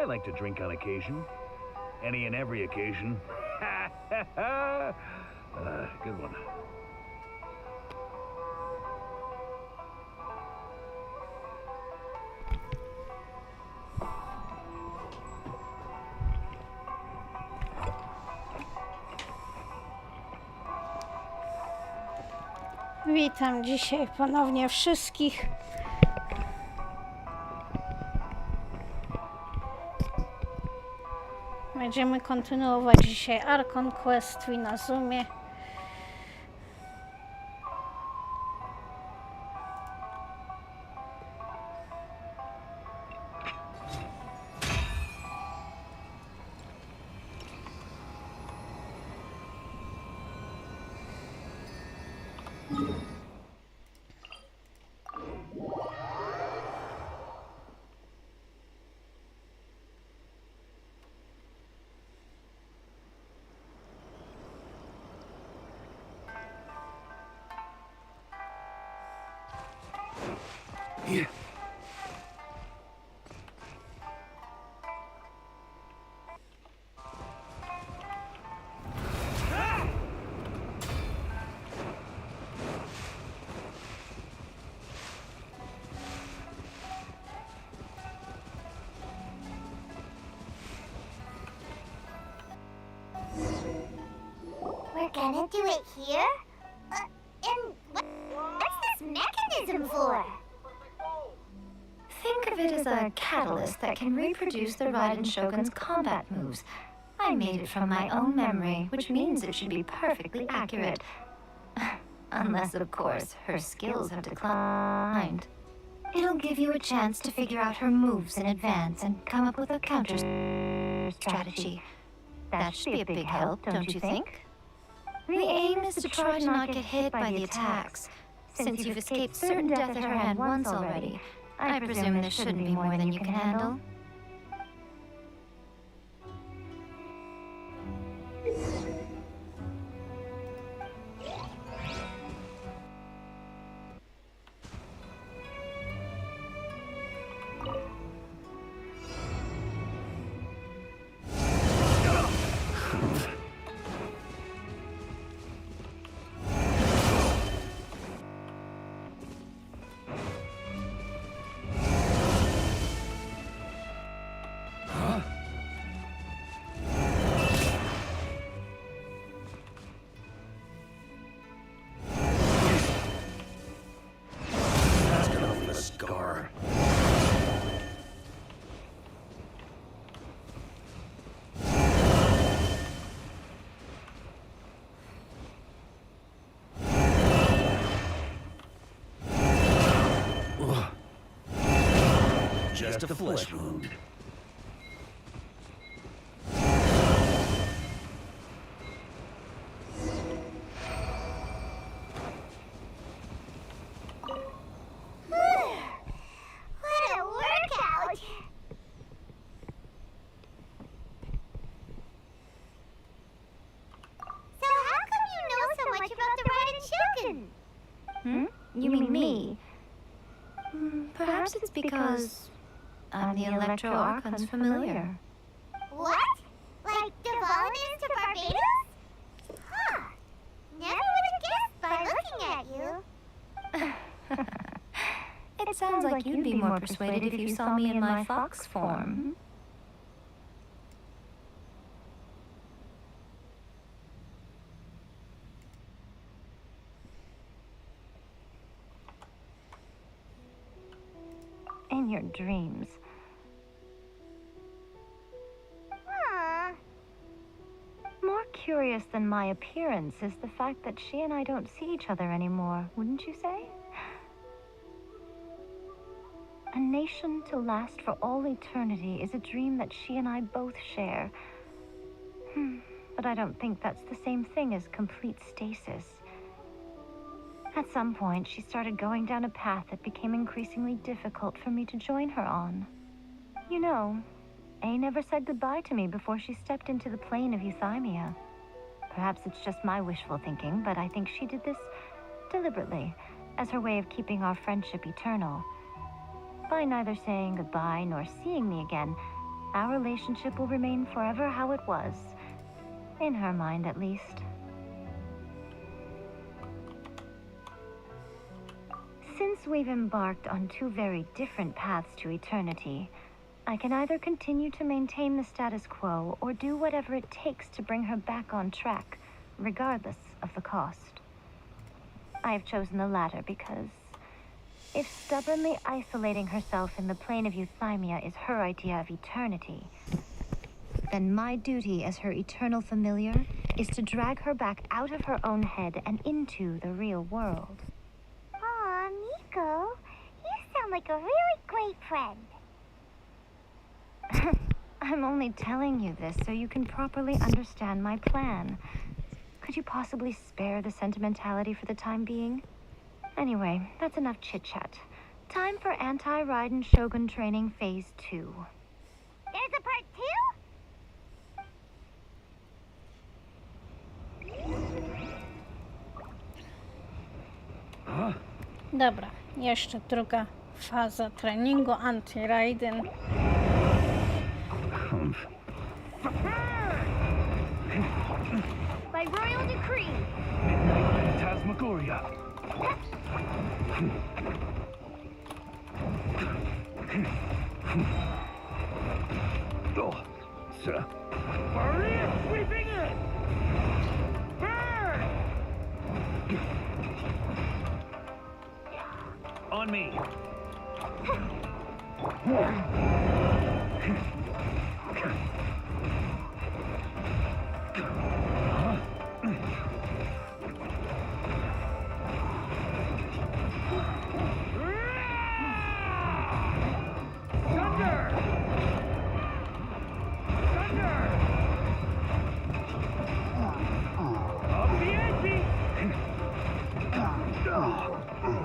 I like to drink on occasion. Any and every occasion. Good one. Witam dzisiaj ponownie wszystkich. Będziemy kontynuować dzisiaj Arkon Quest na Zoomie. Yeah. We're gonna do it here? And what's this mechanism for? Think of it as a catalyst that can reproduce the Raiden Shogun's combat moves. I made it from my own memory, which means it should be perfectly accurate. Unless, of course, her skills have declined. It'll give you a chance to figure out her moves in advance and come up with a counter strategy. That should be a big help, don't you think? The aim is to try to not get hit by the attacks. Since you've escaped certain death at her hand once already, I presume there shouldn't be more than you can handle. Just a flesh wound. What a workout! So how come you know so much about the Raiden Shogun? You mean me? Perhaps it's because I'm the Electro Archon's familiar. What? Like Devon is to Barbados? Huh. Never would have guessed by looking at you. It sounds like you'd be more persuaded if you saw me in my fox form. In your dreams. More curious than my appearance is the fact that she and I don't see each other anymore, wouldn't you say? A nation to last for all eternity is a dream that she and I both share. But I don't think that's the same thing as complete stasis. At some point, she started going down a path that became increasingly difficult for me to join her on. You know, A never said goodbye to me before she stepped into the plane of euthymia. Perhaps it's just my wishful thinking, but I think she did this deliberately, as her way of keeping our friendship eternal. By neither saying goodbye nor seeing me again, Our relationship will remain forever how it was. In her mind, at least. Since we've embarked on two very different paths to eternity, I can either continue to maintain the status quo or do whatever it takes to bring her back on track, regardless of the cost. I have chosen the latter because if stubbornly isolating herself in the plane of euthymia is her idea of eternity, then my duty as her eternal familiar is to drag her back out of her own head and into the real world. Aw, Miko, you sound like a really great friend. I'm only telling you this so you can properly understand my plan. Could you possibly spare the sentimentality for the time being? Anyway, that's enough chit-chat. Time for Anti-Raiden Shogun Training Phase 2. There's a part 2? Dobra, jeszcze druga faza treningu Anti-Raiden. By royal decree. Phantasmagoria. Oh, sir. Maria sweeping in! Burn! On me.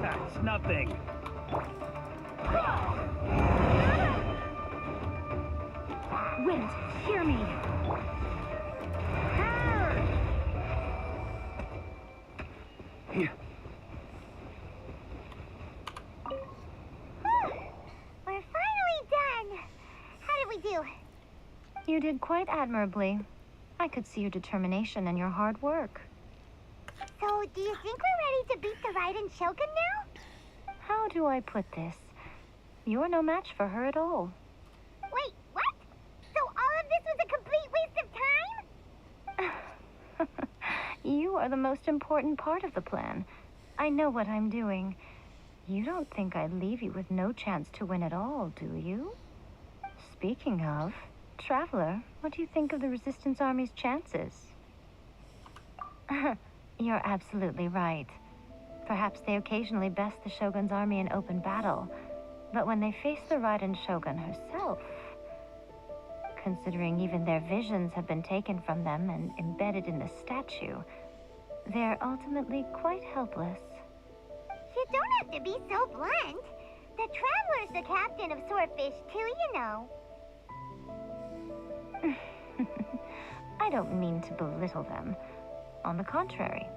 That's nothing. Wait, hear me. Here. We're finally done. How did we do? You did quite admirably. I could see your determination and your hard work. So, do you think we're ready to beat the Raiden Shogun now? How do I put this? You're no match for her at all. Wait, what? So all of this was a complete waste of time? You are the most important part of the plan. I know what I'm doing. You don't think I'd leave you with no chance to win at all, do you? Speaking of, Traveler, what do you think of the Resistance Army's chances? You're absolutely right. Perhaps they occasionally best the Shogun's army in open battle, but when they face the Raiden Shogun herself, considering even their visions have been taken from them and embedded in the statue, they're ultimately quite helpless. You don't have to be so blunt. The Traveler's the captain of Swordfish too, you know. I don't mean to belittle them. On the contrary.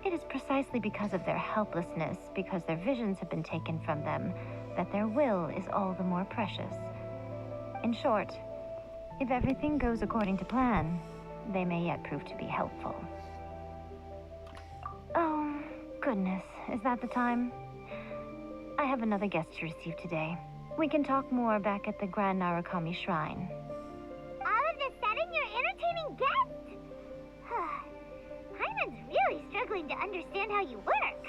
It is precisely because of their helplessness, because their visions have been taken from them, that their will is all the more precious. In short, if everything goes according to plan, they may yet prove to be helpful. Oh, goodness, is that the time? I have another guest to receive today. We can talk more back at the Grand Narukami Shrine. All of a sudden, you're entertaining guests? Hyman's really struggling to understand how you work.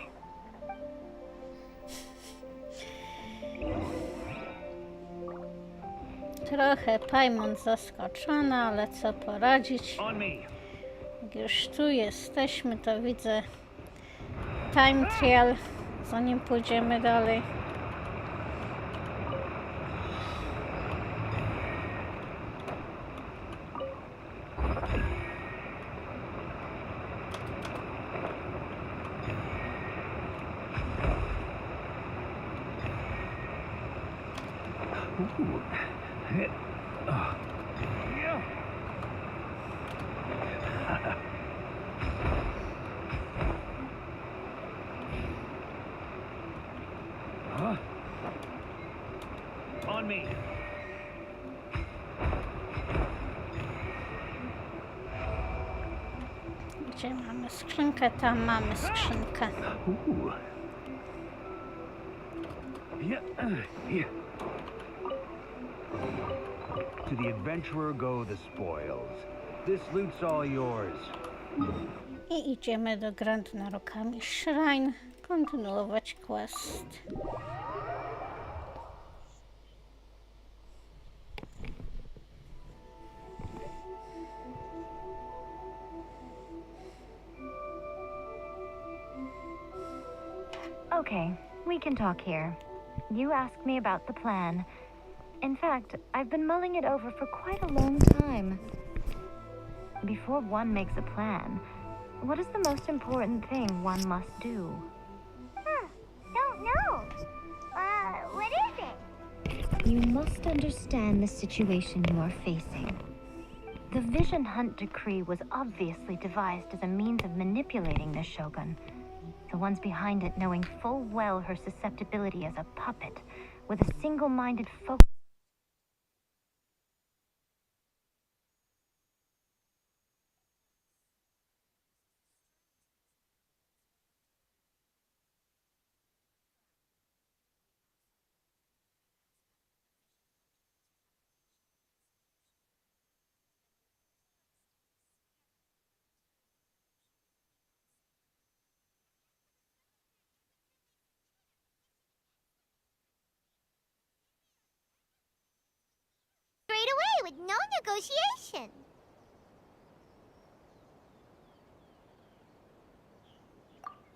Trochę Paimon zaskoczona, ale co poradzić? On me. Jak już tu jesteśmy, to widzę time trial, zanim pójdziemy dalej. Ooh. Yeah. Huh? On me. Gdzie mamy skrzynkę? Tam mamy skrzynkę. Ooh. Yeah. Here. To the adventurer go the spoils. This loot's all yours. I idziemy do Grand Narukami Shrine, kontynuować quest. Okay, we can talk here. You asked me about the plan. In fact, I've been mulling it over for quite a long time. Before one makes a plan, what is the most important thing one must do? Don't know. What is it? You must understand the situation you are facing. The Vision Hunt Decree was obviously devised as a means of manipulating the Shogun. The ones behind it knowing full well her susceptibility as a puppet, with a single-minded focus. Straight away with no negotiation.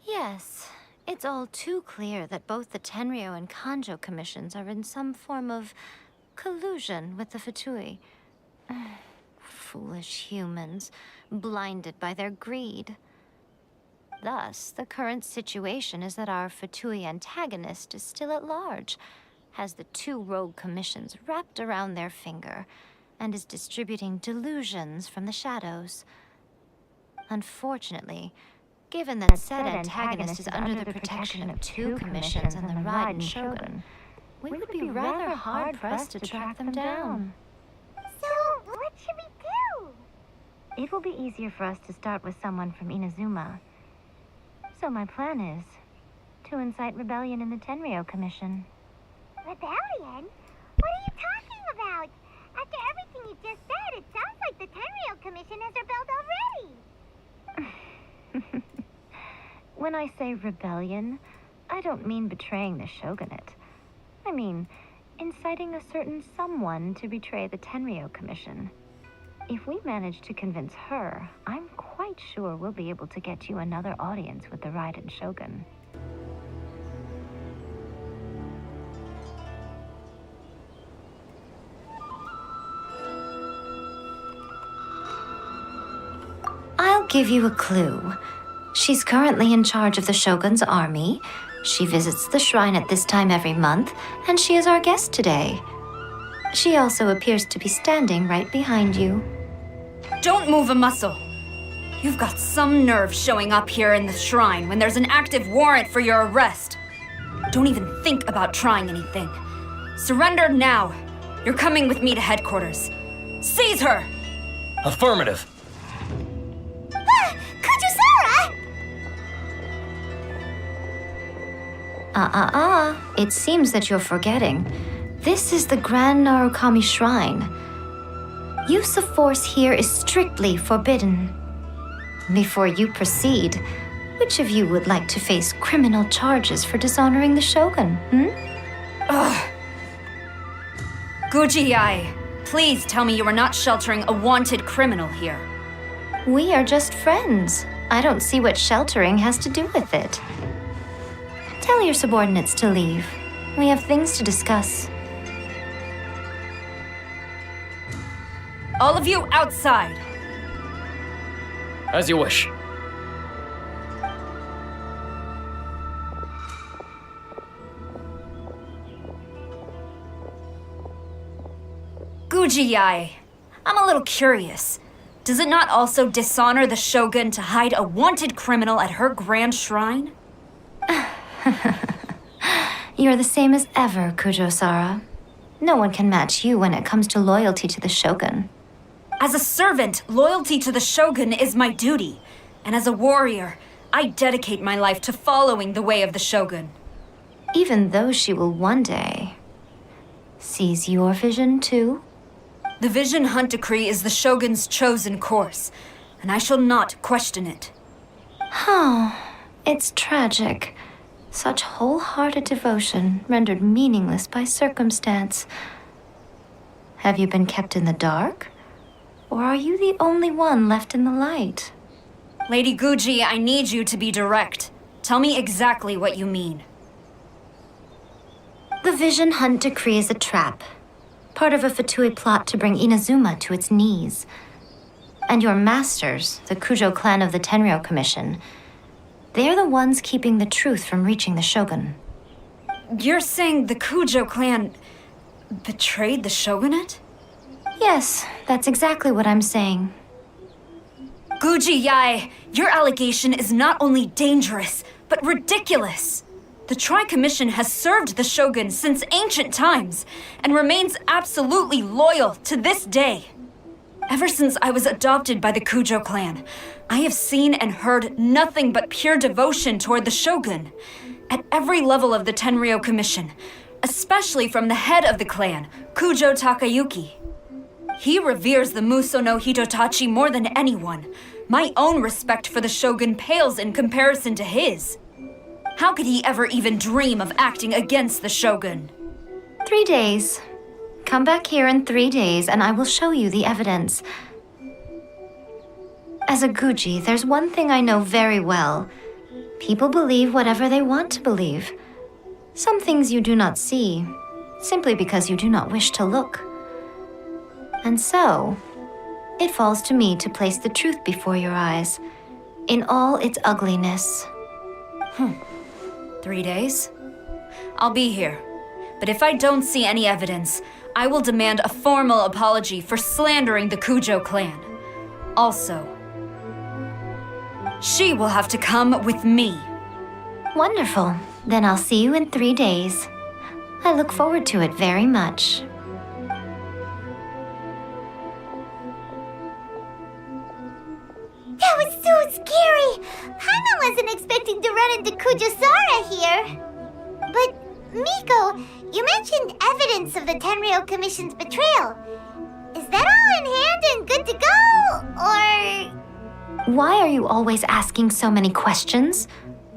Yes, it's all too clear that both the Tenryo and Kanjo commissions are in some form of collusion with the Fatui. Foolish humans, blinded by their greed. Thus, the current situation is that our Fatui antagonist is still at large, has the two rogue commissions wrapped around their finger, and is distributing delusions from the shadows. Unfortunately, given that said antagonist is under the protection of two commissions and the Raiden Shogun, we would be rather hard-pressed to track them down. So, what should we do? It will be easier for us to start with someone from Inazuma. So my plan is to incite rebellion in the Tenryo Commission. Rebellion? What are you talking about? After everything you just said, it sounds like the Tenryo Commission has rebelled already. When I say rebellion, I don't mean betraying the shogunate. I mean inciting a certain someone to betray the Tenryo Commission. If we manage to convince her, I'm quite sure we'll be able to get you another audience with the Raiden Shogun. I'll give you a clue. She's currently in charge of the Shogun's army. She visits the shrine at this time every month, and she is our guest today. She also appears to be standing right behind you. Don't move a muscle. You've got some nerve showing up here in the shrine when there's an active warrant for your arrest. Don't even think about trying anything. Surrender now. You're coming with me to headquarters. Seize her! Affirmative. Kujusara! It seems that you're forgetting. This is the Grand Narukami Shrine. Use of force here is strictly forbidden. Before you proceed, which of you would like to face criminal charges for dishonoring the Shogun, Ugh. Guji-ai, please tell me you are not sheltering a wanted criminal here. We are just friends. I don't see what sheltering has to do with it. Tell your subordinates to leave. We have things to discuss. All of you outside. As you wish. Guji-ai, I'm a little curious. Does it not also dishonor the Shogun to hide a wanted criminal at her grand shrine? You're the same as ever, Kujo-sara. No one can match you when it comes to loyalty to the Shogun. As a servant, loyalty to the Shogun is my duty. And as a warrior, I dedicate my life to following the way of the Shogun. Even though she will one day seize your vision too? The Vision Hunt Decree is the Shogun's chosen course, and I shall not question it. It's tragic. Such wholehearted devotion rendered meaningless by circumstance. Have you been kept in the dark? Or are you the only one left in the light? Lady Guji, I need you to be direct. Tell me exactly what you mean. The Vision Hunt Decree is a trap. Part of a Fatui plot to bring Inazuma to its knees. And your masters, the Kujo clan of the Tenryou Commission, they're the ones keeping the truth from reaching the Shogun. You're saying the Kujo clan betrayed the Shogunate? Yes, that's exactly what I'm saying. Guji Yae, your allegation is not only dangerous, but ridiculous. The Tri-Commission has served the Shogun since ancient times, and remains absolutely loyal to this day. Ever since I was adopted by the Kujo clan, I have seen and heard nothing but pure devotion toward the Shogun. At every level of the Tenryou Commission, especially from the head of the clan, Kujo Takayuki. He reveres the Muso no Hitotachi more than anyone. My own respect for the Shogun pales in comparison to his. How could he ever even dream of acting against the Shogun? 3 days. Come back here in 3 days and I will show you the evidence. As a Guji, there's one thing I know very well. People believe whatever they want to believe. Some things you do not see, simply because you do not wish to look. And so, it falls to me to place the truth before your eyes, in all its ugliness. 3 days? I'll be here. But if I don't see any evidence, I will demand a formal apology for slandering the Kujo clan. Also, she will have to come with me. Wonderful. Then I'll see you in 3 days. I look forward to it very much. That was so scary! Hana wasn't expecting to run into Kujosara here. But, Miko, you mentioned evidence of the Tenryou Commission's betrayal. Is that all in hand and good to go, or...? Why are you always asking so many questions?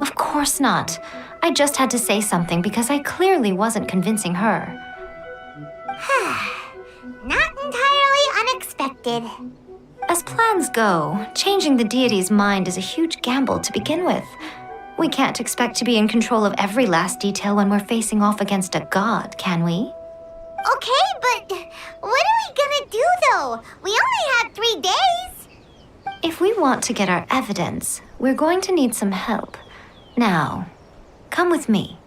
Of course not. I just had to say something because I clearly wasn't convincing her. Not entirely unexpected. As plans go, changing the deity's mind is a huge gamble to begin with. We can't expect to be in control of every last detail when we're facing off against a god, can we? Okay, but what are we gonna do, though? We only have 3 days. If we want to get our evidence, we're going to need some help. Now, come with me.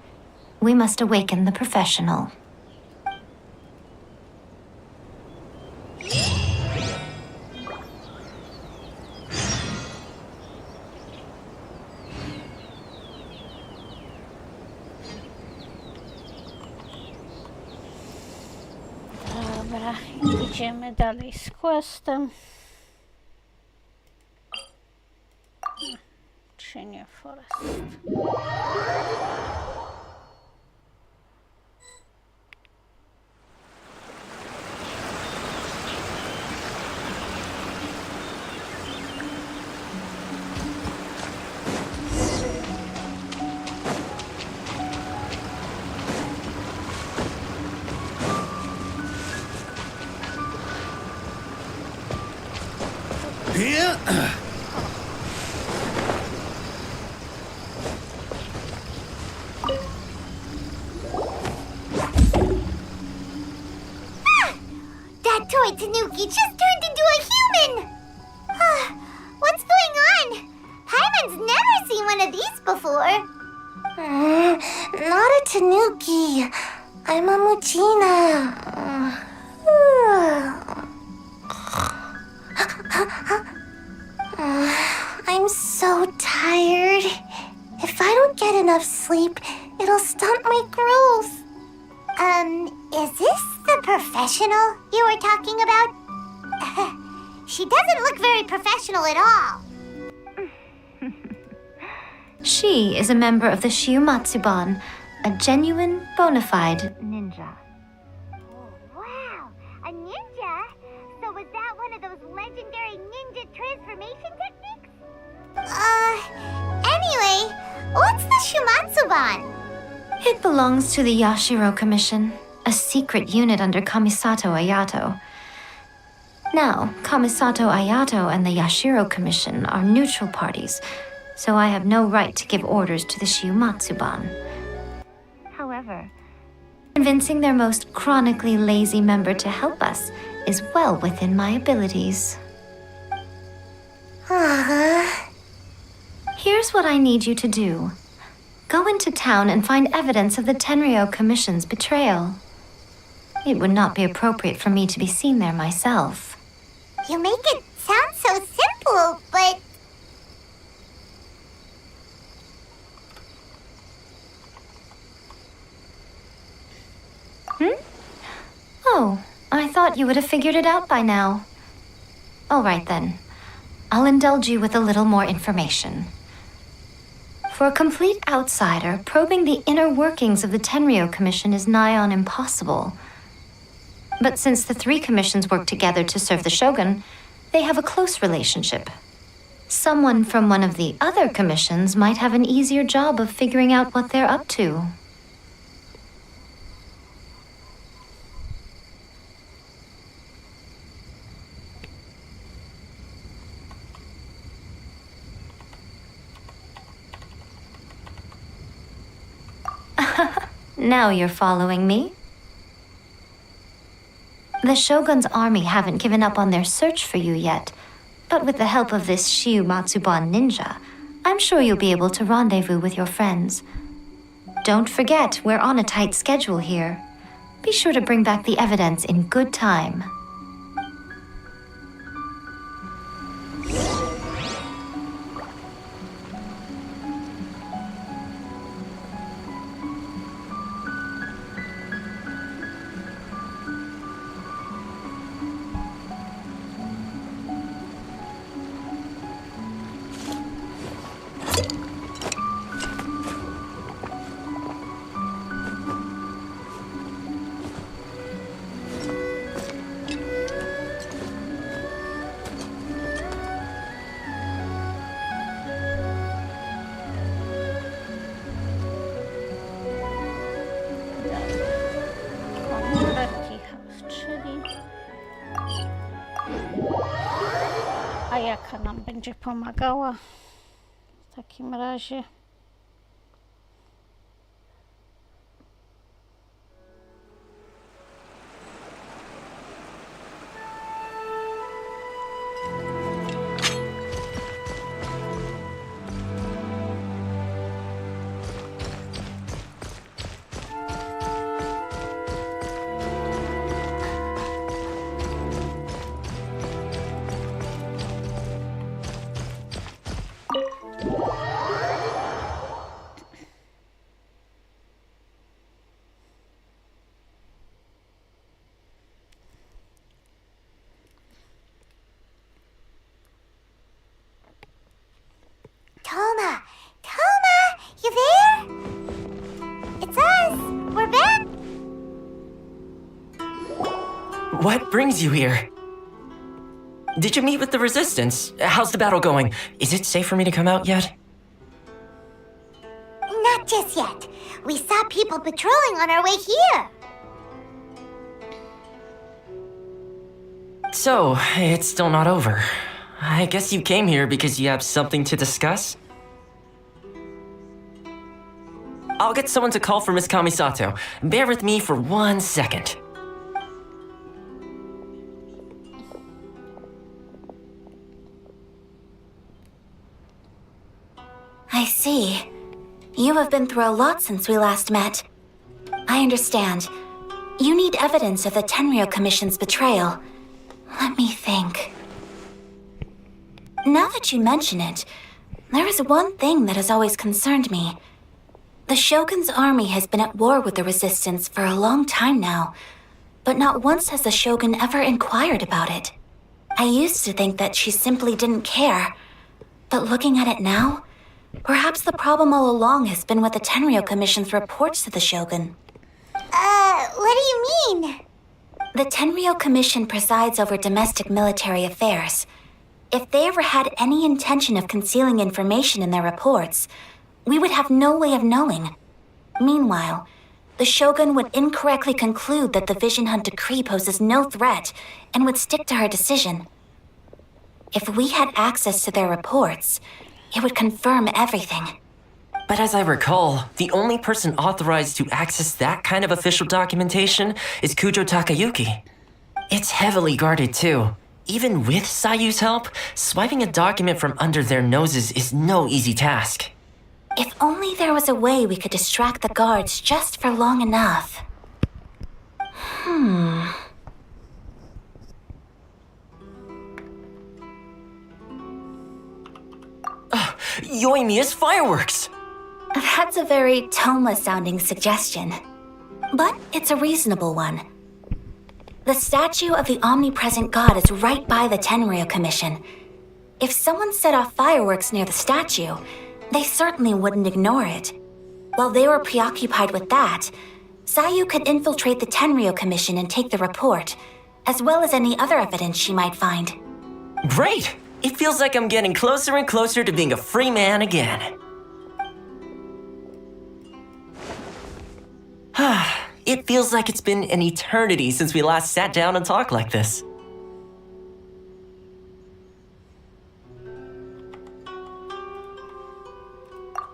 We must awaken the professional. Dobra, idziemy dalej z questem. Czy nie Forest? Here? That toy Tanuki just turned into a human! What's going on? Paimon's never seen one of these before. Not a Tanuki. I'm a Muchina. I'm so tired. If I don't get enough sleep, it'll stunt my growth. Is this the professional you were talking about? She doesn't look very professional at all. She is a member of the Shiumatsuban, a genuine, bona fide ninja. Oh, wow! A ninja? So was that one of those legendary ninja transformation techniques? Anyway, what's the Shumatsuban? It belongs to the Yashiro Commission, a secret unit under Kamisato Ayato. Now, Kamisato Ayato and the Yashiro Commission are neutral parties, so I have no right to give orders to the Shiumatsuban. However, convincing their most chronically lazy member to help us is well within my abilities. Here's what I need you to do. Go into town and find evidence of the Tenryou Commission's betrayal. It would not be appropriate for me to be seen there myself. You make it sound so simple, but... Oh, I thought you would have figured it out by now. All right then. I'll indulge you with a little more information. For a complete outsider, probing the inner workings of the Tenryou Commission is nigh on impossible. But since the three commissions work together to serve the Shogun, they have a close relationship. Someone from one of the other commissions might have an easier job of figuring out what they're up to. Now you're following me. The Shogun's army haven't given up on their search for you yet, but with the help of this Shiumatsuban ninja, I'm sure you'll be able to rendezvous with your friends. Don't forget, we're on a tight schedule here. Be sure to bring back the evidence in good time. A jaka nam będzie pomagała w takim razie? Toma, you there? It's us. We're back. What brings you here? Did you meet with the Resistance? How's the battle going? Is it safe for me to come out yet? Not just yet. We saw people patrolling on our way here. So, it's still not over. I guess you came here because you have something to discuss? I'll get someone to call for Miss Kamisato. Bear with me for 1 second. I see. You have been through a lot since we last met. I understand. You need evidence of the Tenryou Commission's betrayal. Let me think. Now that you mention it, there is one thing that has always concerned me. The Shogun's army has been at war with the Resistance for a long time now, but not once has the Shogun ever inquired about it. I used to think that she simply didn't care, but looking at it now, Perhaps the problem all along has been with the Tenryou Commission's reports to the Shogun. What do you mean? The Tenryou Commission presides over domestic military affairs. If they ever had any intention of concealing information in their reports, we would have no way of knowing. Meanwhile, the Shogun would incorrectly conclude that the Vision Hunt decree poses no threat and would stick to her decision. If we had access to their reports, it would confirm everything. But as I recall, the only person authorized to access that kind of official documentation is Kujo Takayuki. It's heavily guarded too. Even with Sayu's help, swiping a document from under their noses is no easy task. If only there was a way we could distract the guards just for long enough. Yoimiya's fireworks! That's a very Toma-sounding suggestion. But it's a reasonable one. The statue of the omnipresent god is right by the Tenryou Commission. If someone set off fireworks near the statue, they certainly wouldn't ignore it. While they were preoccupied with that, Sayu could infiltrate the Tenryou Commission and take the report, as well as any other evidence she might find. Great! It feels like I'm getting closer and closer to being a free man again. It feels like it's been an eternity since we last sat down and talked like this.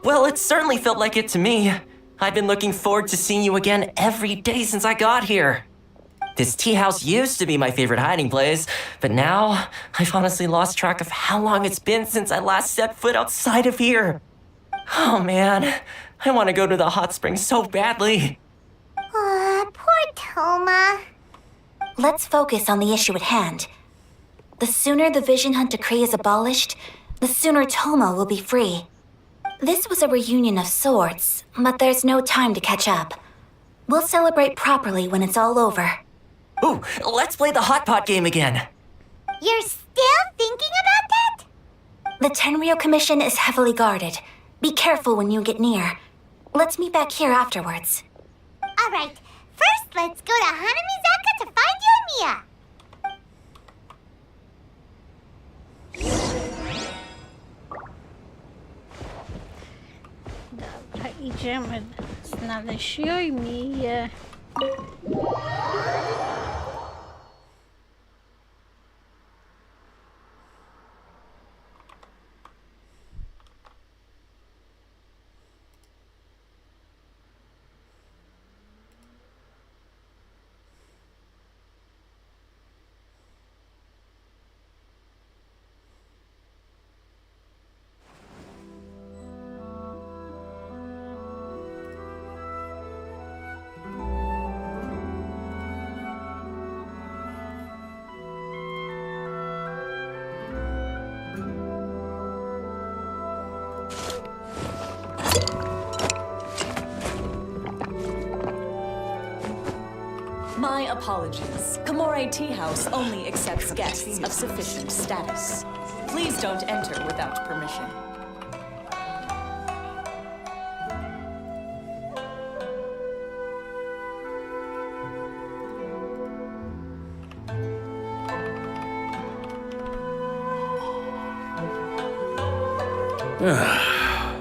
Well, it certainly felt like it to me. I've been looking forward to seeing you again every day since I got here. This tea house used to be my favorite hiding place, but now I've honestly lost track of how long it's been since I last set foot outside of here. Oh man, I want to go to the hot springs so badly. Poor Toma. Let's focus on the issue at hand. The sooner the Vision Hunt decree is abolished, the sooner Toma will be free. This was a reunion of sorts, but there's no time to catch up. We'll celebrate properly when it's all over. Ooh, let's play the hot pot game again. You're still thinking about that? The Tenryou Commission is heavily guarded. Be careful when you get near. Let's meet back here afterwards. All right. First, let's go to Hanamizaka to find Yoimiya. Dobra, idziemy znaleźć Yoimiję. My apologies. Kamore Tea House only accepts guests of sufficient status. Please don't enter without permission.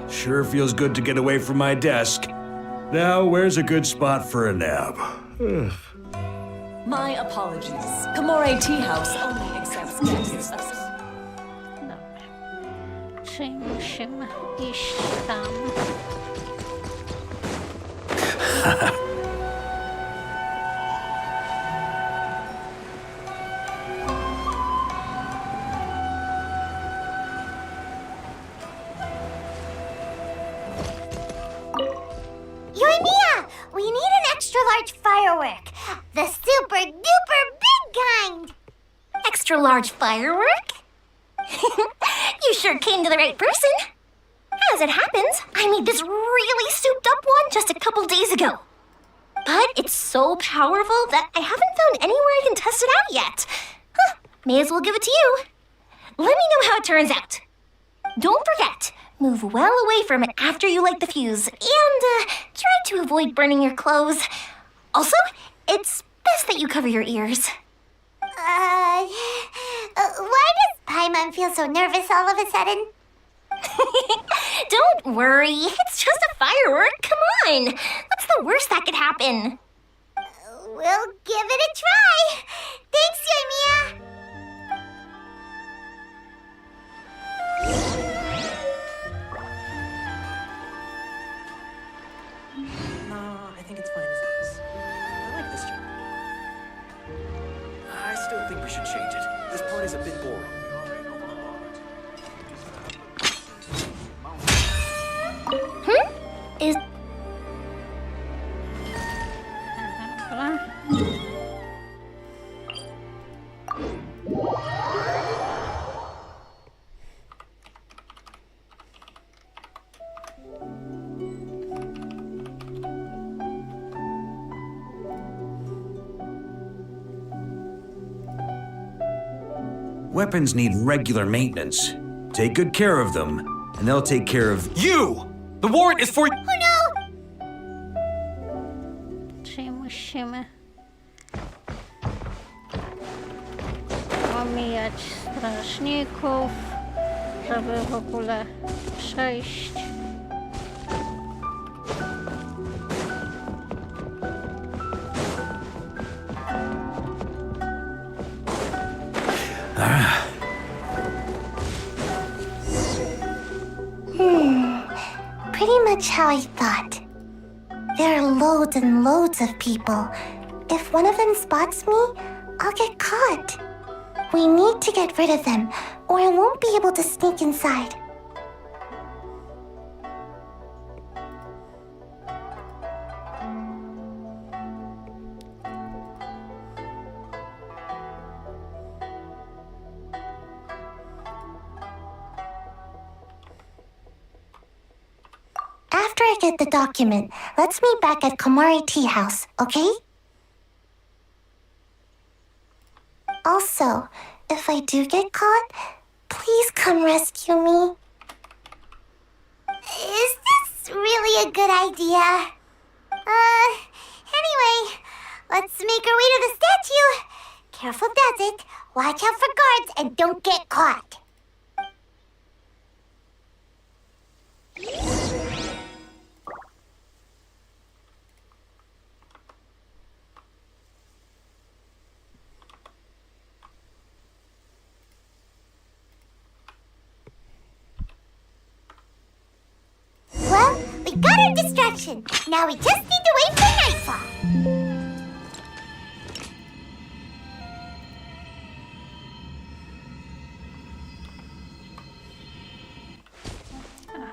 Sure feels good to get away from my desk. Now, where's a good spot for a nap? My apologies. Kamore Tea House only accepts guests of Dobra. Czyli musimy iść tam. Yoimiya, we need an extra-large firework. The super-duper big kind. Extra-large firework? You sure came to the right person. As it happens, I made this really souped-up one just a couple days ago. But it's so powerful that I haven't found anywhere I can test it out yet. May as well give it to you. Let me know how it turns out. Don't forget, Move well away from it after you light the fuse, and try to avoid burning your clothes. Also, it's best that you cover your ears. Why does Paimon feel so nervous all of a sudden? Don't worry, it's just a firework. Come on, what's the worst that could happen? We'll give it a try. Thanks, Yoimiya. No, I think it's fine as it is. I like this job. I still think we should change it. This party's a bit boring. Is Dobra. Weapons need regular maintenance. Take good care of them, and they'll take care of You! The warrant is for... oh no! Czyli musimy omijać strażników, żeby w ogóle przejść. Pretty much how I thought. There are loads and loads of people. If one of them spots me, I'll get caught. We need to get rid of them, or I won't be able to sneak inside. After I get the document, let's meet back at Komari Tea House, okay? Also, if I do get caught, please come rescue me. Is this really a good idea? Anyway, let's make our way to the statue. Careful does it. Watch out for guards and don't get caught. Well, we got our distraction. Now we just need to wait for nightfall.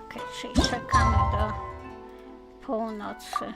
Okej, czyli czekamy do północy.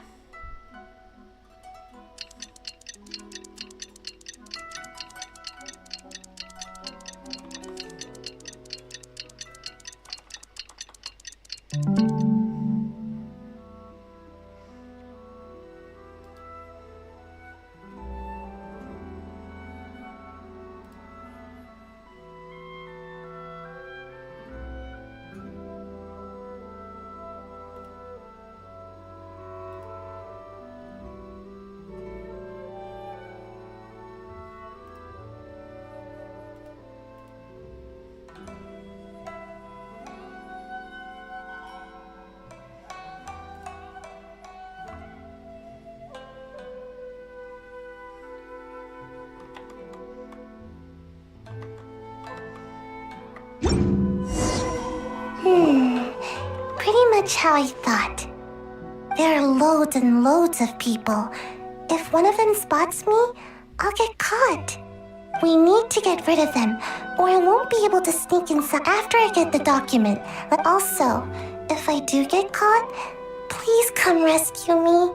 Pretty much how I thought. There are loads and loads of people. If one of them spots me, I'll get caught. We need to get rid of them, or I won't be able to sneak inside after I get the document. But also, if I do get caught, please come rescue me.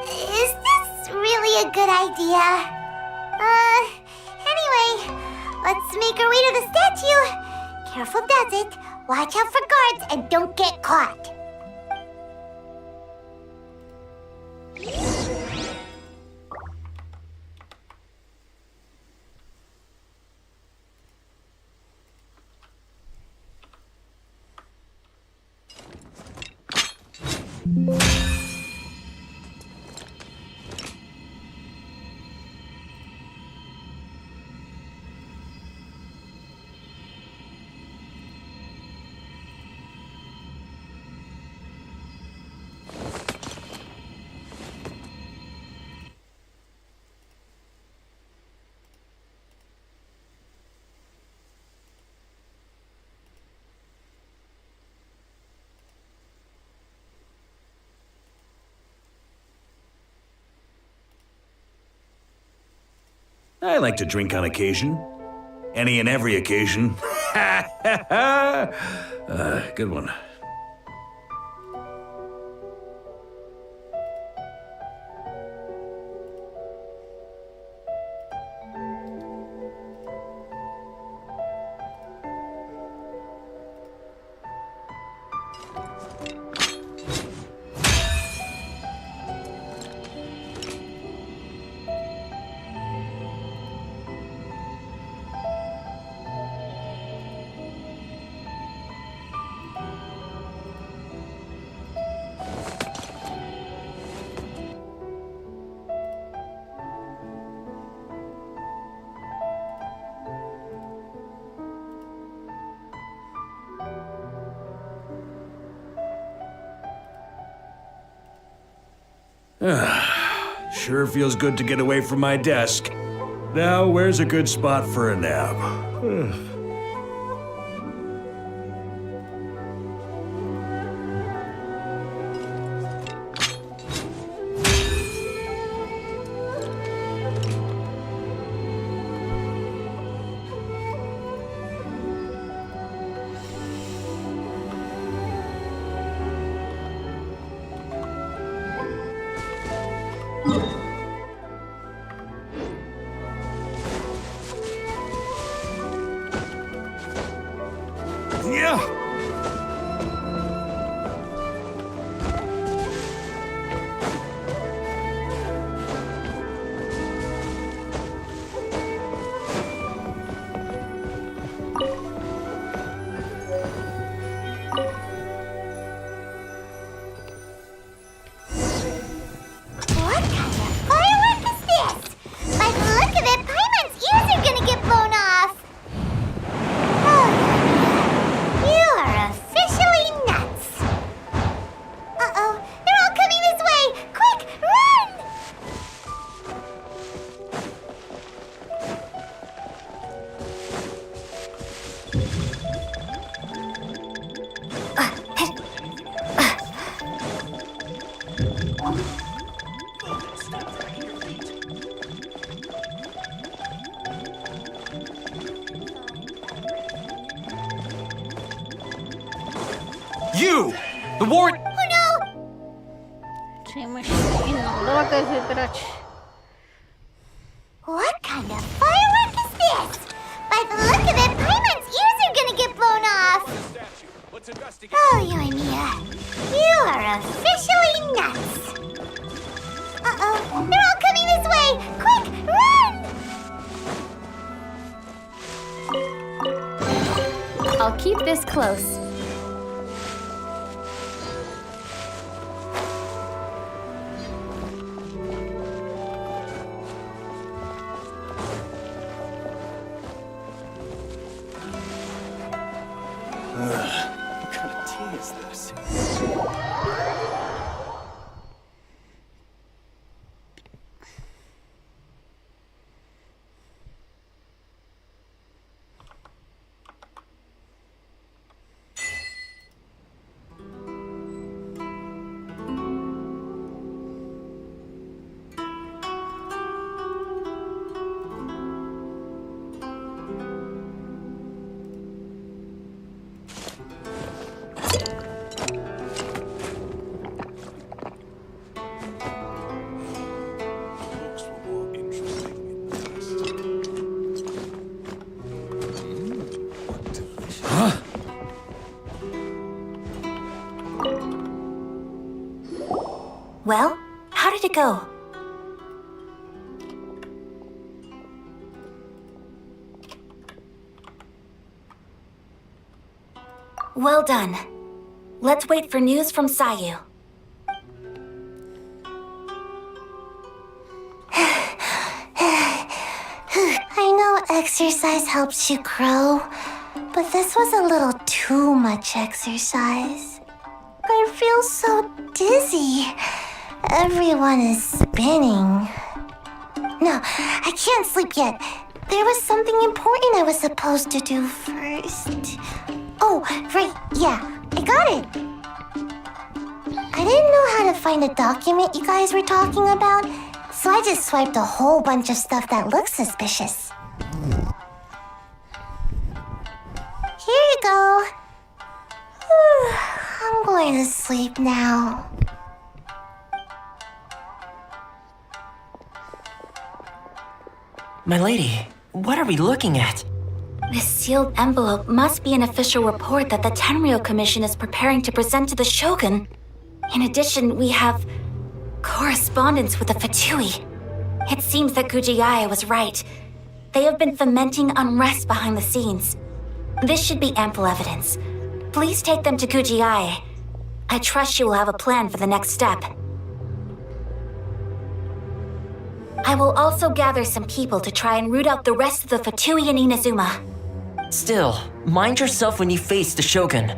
Is this really a good idea? Anyway, let's make our way to the statue. Careful does it. Watch out for guards and don't get caught. I like to drink on occasion. Any and every occasion. Good one. Sure feels good to get away from my desk. Now, where's a good spot for a nap? Yeah. What kind of firework is this? By the look of it, Paimon's ears are gonna get blown off. Oh, you are officially nuts. Uh-oh, they're all coming this way. Quick, run! You! The warrant! Oh no! Czyli musimy inną drogę wybrać. What kind of firework is this? By the look of it, Paimon's ears are gonna get blown off. Let's investigate. Oh, Yoimiya, you are officially nuts. Uh-oh, they're all coming this way. Quick, run! I'll keep this close. What kind of tea is this? Looks more interesting in person. What delicious. Well, how did it go? Well done. Let's wait for news from Sayu. exercise helps you grow, but this was a little too much exercise. I feel so dizzy. Everyone is spinning. No, I can't sleep yet. There was something important I was supposed to do first. Oh, right, yeah, I got it. I didn't know how to find a document you guys were talking about, so I just swiped a whole bunch of stuff that looks suspicious. Here you go. I'm going to sleep now. My lady, what are we looking at? This sealed envelope must be an official report that the Tenryou Commission is preparing to present to the Shogun. In addition, we have correspondence with the Fatui. It seems that Kujiai was right. They have been fomenting unrest behind the scenes. This should be ample evidence. Please take them to Kujiai. I trust she will have a plan for the next step. I will also gather some people to try and root out the rest of the Fatui in Inazuma. Still, mind yourself when you face the Shogun.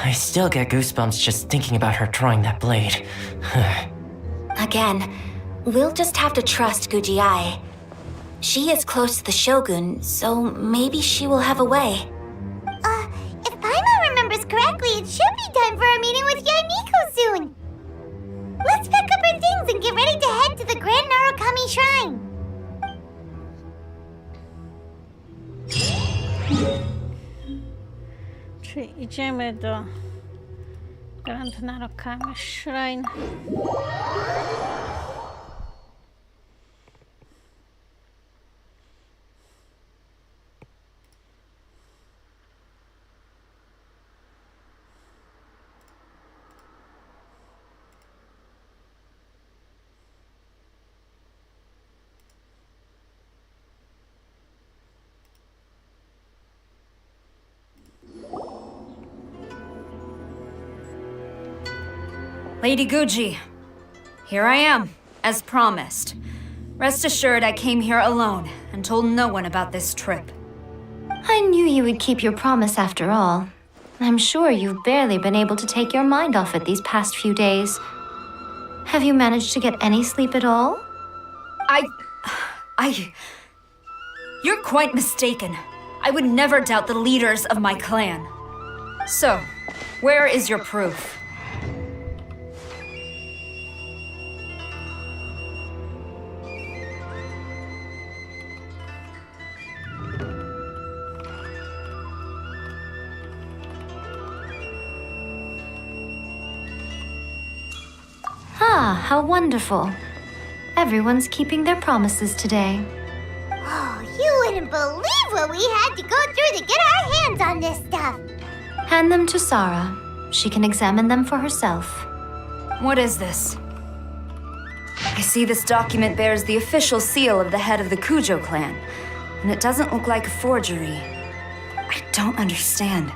I still get goosebumps just thinking about her drawing that blade. Again, we'll just have to trust Kujiai. She is close to the Shogun, so maybe she will have a way. If Paimon remembers correctly, it should be time for a meeting with Yaimiko soon. Let's pack up our things and get ready to head to the Grand Narukami Shrine. Czyli idziemy do Grand Narukami Shrine. Lady Guji, here I am, as promised. Rest assured I came here alone and told no one about this trip. I knew you would keep your promise after all. I'm sure you've barely been able to take your mind off it these past few days. Have you managed to get any sleep at all? You're quite mistaken. I would never doubt the leaders of my clan. So, where is your proof? Ah, how wonderful. Everyone's keeping their promises today. Oh, you wouldn't believe what we had to go through to get our hands on this stuff. Hand them to Sarah. She can examine them for herself. What is this? I see this document bears the official seal of the head of the Kujo clan, and it doesn't look like a forgery. I don't understand.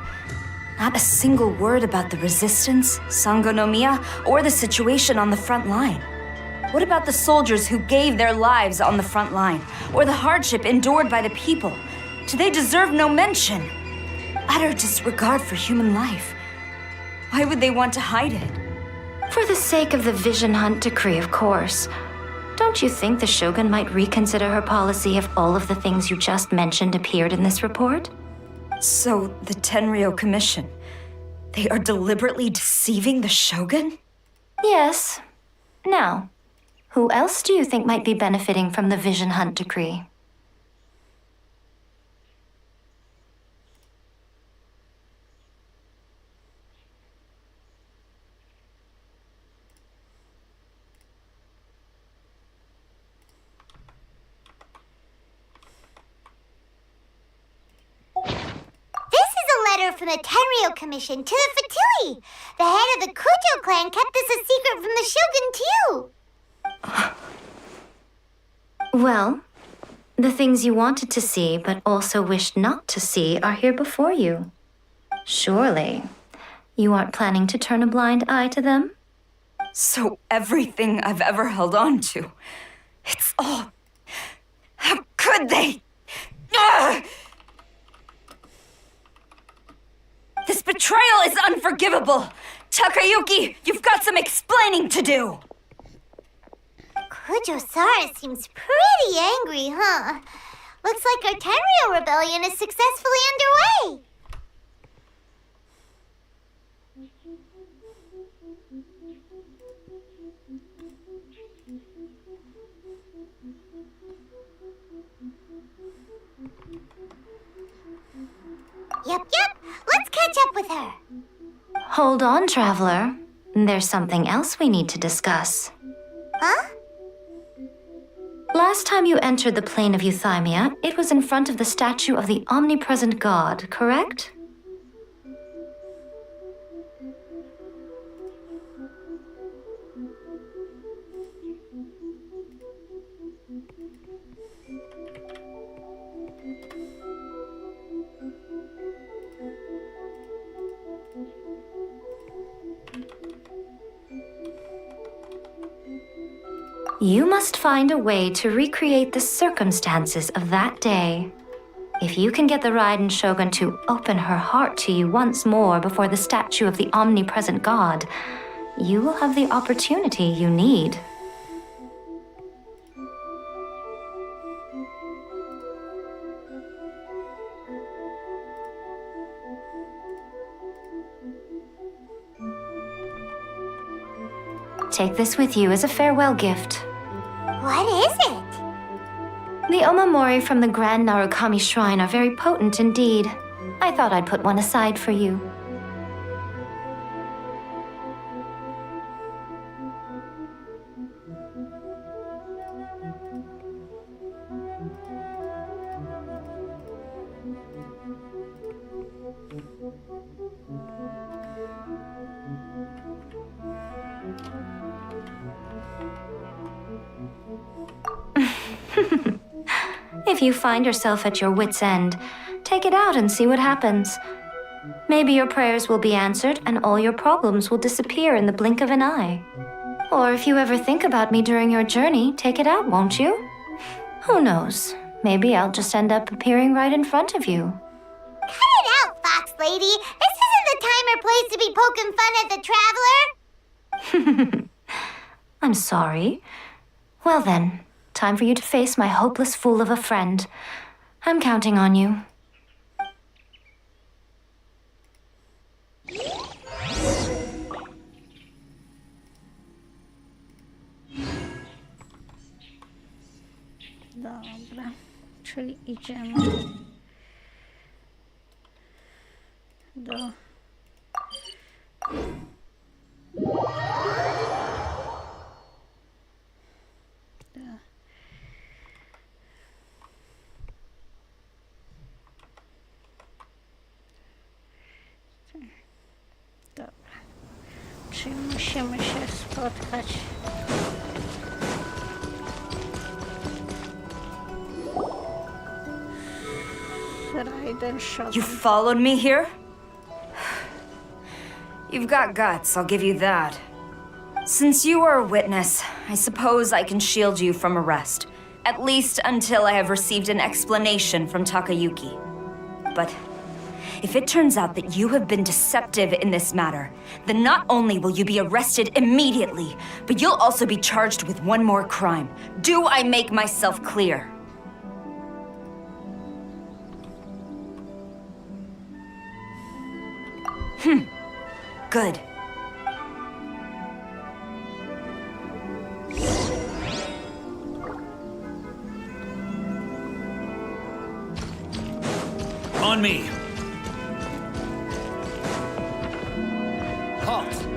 Not a single word about the resistance, Sangonomiya, or the situation on the front line. What about the soldiers who gave their lives on the front line, or the hardship endured by the people? Do they deserve no mention? Utter disregard for human life. Why would they want to hide it? For the sake of the Vision Hunt decree, of course. Don't you think the Shogun might reconsider her policy if all of the things you just mentioned appeared in this report? So, the Tenryou Commission, they are deliberately deceiving the Shogun? Yes. Now, who else do you think might be benefiting from the Vision Hunt decree? From the Tenryou Commission to the Fatui. The head of the Kujo clan kept this a secret from the Shogun, too. Well, the things you wanted to see but also wished not to see are here before you. Surely, you aren't planning to turn a blind eye to them? So everything I've ever held on to, it's all... How could they? This betrayal is unforgivable! Takayuki, you've got some explaining to do! Kujosara seems pretty angry, huh? Looks like our Tenryou rebellion is successfully underway. Yep. Let's catch up with her. Hold on, traveler. There's something else we need to discuss. Huh? Last time you entered the plane of Euthymia, it was in front of the statue of the omnipresent god, correct? You must find a way to recreate the circumstances of that day. If you can get the Raiden Shogun to open her heart to you once more before the statue of the omnipresent god, you will have the opportunity you need. Take this with you as a farewell gift. What is it? The omamori from the Grand Narukami Shrine are very potent indeed. I thought I'd put one aside for you. If you find yourself at your wit's end, take it out and see what happens. Maybe your prayers will be answered and all your problems will disappear in the blink of an eye. Or if you ever think about me during your journey, take it out, won't you? Who knows? Maybe I'll just end up appearing right in front of you. Cut it out, Fox Lady. This isn't the time or place to be poking fun at the traveler. I'm sorry. Well then, time for you to face my hopeless fool of a friend. I'm counting on you. Dobra, czyli idziemy do... Dobra, czyli musimy się spotkać z Raiden Shogun. You followed me here? You've got guts, I'll give you that. Since you are a witness, I suppose I can shield you from arrest. At least until I have received an explanation from Takayuki. But if it turns out that you have been deceptive in this matter, then not only will you be arrested immediately, but you'll also be charged with one more crime. Do I make myself clear? Good. On me. Halt!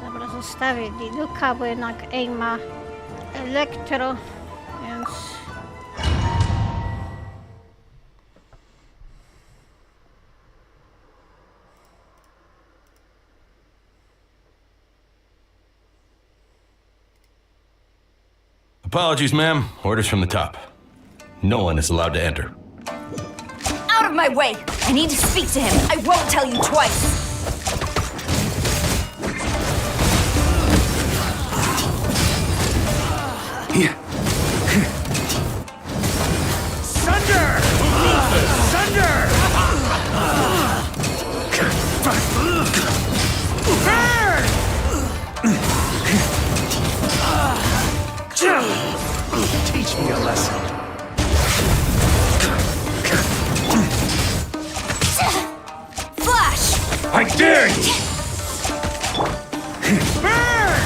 Dobra, zostawię Diluka, bo jednak Ej ma elektro, więc... Apologies, ma'am. Orders from the top. No one is allowed to enter. Out of my way! I need to speak to him. I won't tell you twice. Sunder! Sunder! Teach me a lesson. Flash! I dare you! Burn!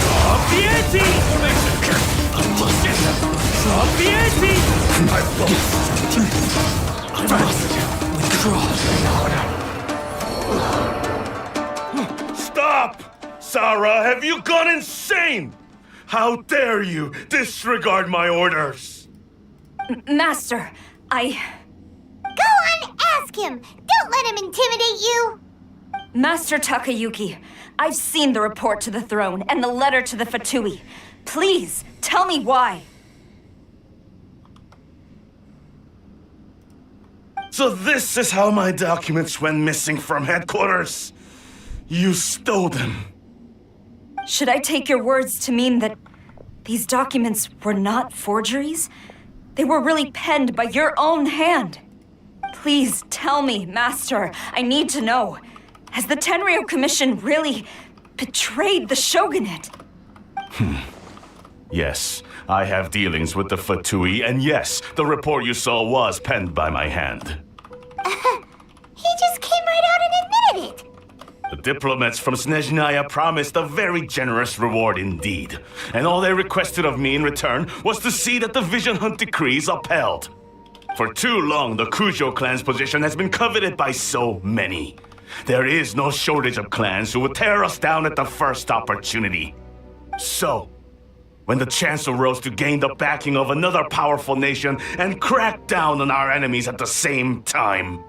Drop the ante! Drop the ante! I won't. Stop! Sarah, have you gone insane? How dare you disregard my orders? Master, I... Go on, ask him! Don't let him intimidate you! Master Takayuki, I've seen the report to the throne and the letter to the Fatui. Please, tell me why. So this is how my documents went missing from headquarters? You stole them. Should I take your words to mean that these documents were not forgeries? They were really penned by your own hand. Please tell me, Master. I need to know. Has the Tenryo Commission really betrayed the shogunate? Yes, I have dealings with the Fatui, and yes, the report you saw was penned by my hand. He just came right out and admitted it! The diplomats from Snezhnaya promised a very generous reward indeed, and all they requested of me in return was to see that the Vision Hunt decrees upheld. For too long, the Kujo clan's position has been coveted by so many. There is no shortage of clans who would tear us down at the first opportunity. So, when the chance arose to gain the backing of another powerful nation and crack down on our enemies at the same time,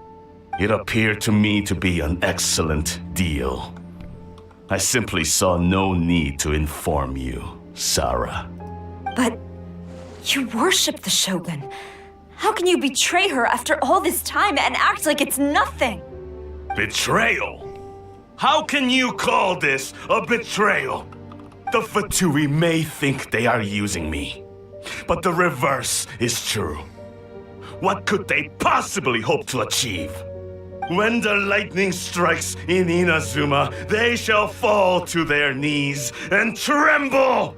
it appeared to me to be an excellent deal. I simply saw no need to inform you, Sarah. But you worship the Shogun. How can you betray her after all this time and act like it's nothing? Betrayal? How can you call this a betrayal? The Fatui may think they are using me, but the reverse is true. What could they possibly hope to achieve? When the lightning strikes in Inazuma, they shall fall to their knees and tremble,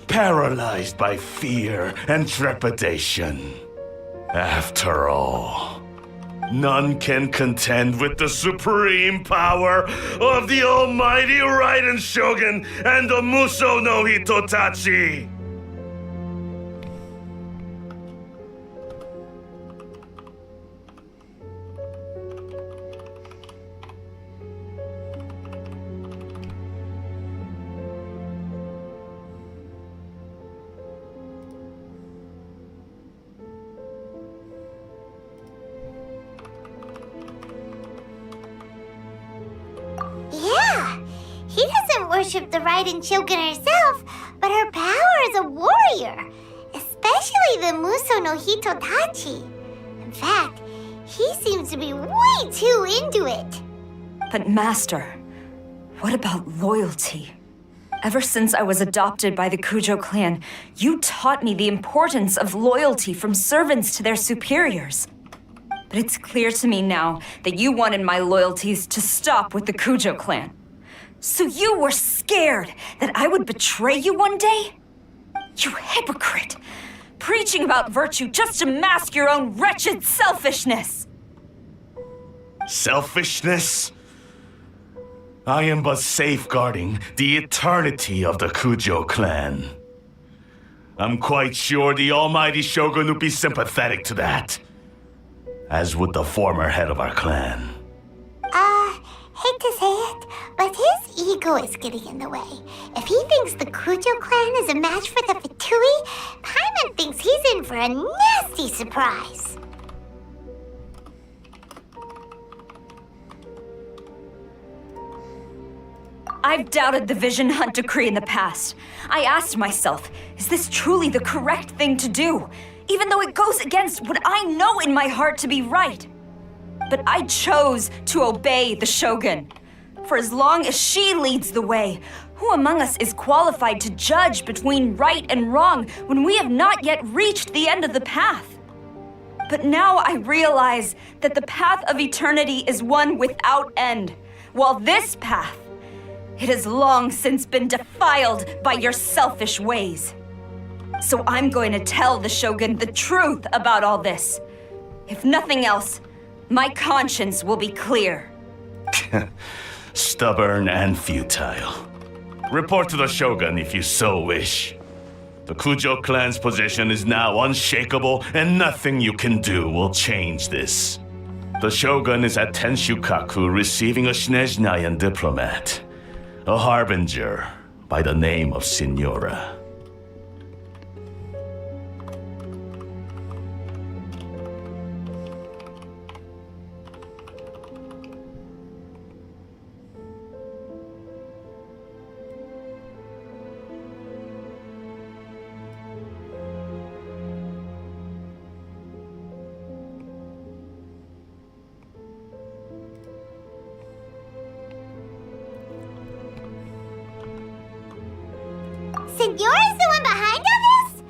paralyzed by fear and trepidation. After all, none can contend with the supreme power of the almighty Raiden Shogun and the Muso no Hitotachi! Yeah, he doesn't worship the Raiden Shogun herself, but her power as a warrior, especially the Muso no Hitotachi. In fact, he seems to be way too into it. But Master, what about loyalty? Ever since I was adopted by the Kujo clan, you taught me the importance of loyalty from servants to their superiors. But it's clear to me now that you wanted my loyalties to stop with the Kujo clan. So you were scared that I would betray you one day? You hypocrite! Preaching about virtue just to mask your own wretched selfishness! Selfishness? I am but safeguarding the eternity of the Kujo clan. I'm quite sure the almighty Shogun would be sympathetic to that, as would the former head of our clan. Hate to say it, but his ego is getting in the way. If he thinks the Kujo clan is a match for the Fatui, Paimon thinks he's in for a nasty surprise. I've doubted the Vision Hunt decree in the past. I asked myself, is this truly the correct thing to do? Even though it goes against what I know in my heart to be right. But I chose to obey the Shogun. For as long as she leads the way, who among us is qualified to judge between right and wrong when we have not yet reached the end of the path? But now I realize that the path of eternity is one without end, while this path, it has long since been defiled by your selfish ways. So I'm going to tell the Shogun the truth about all this. If nothing else, my conscience will be clear. Stubborn and futile. Report to the Shogun if you so wish. The Kujo clan's position is now unshakable, and nothing you can do will change this. The Shogun is at Tenshukaku receiving a Snezhnayan diplomat, a harbinger by the name of Signora. Signora's the one behind all this?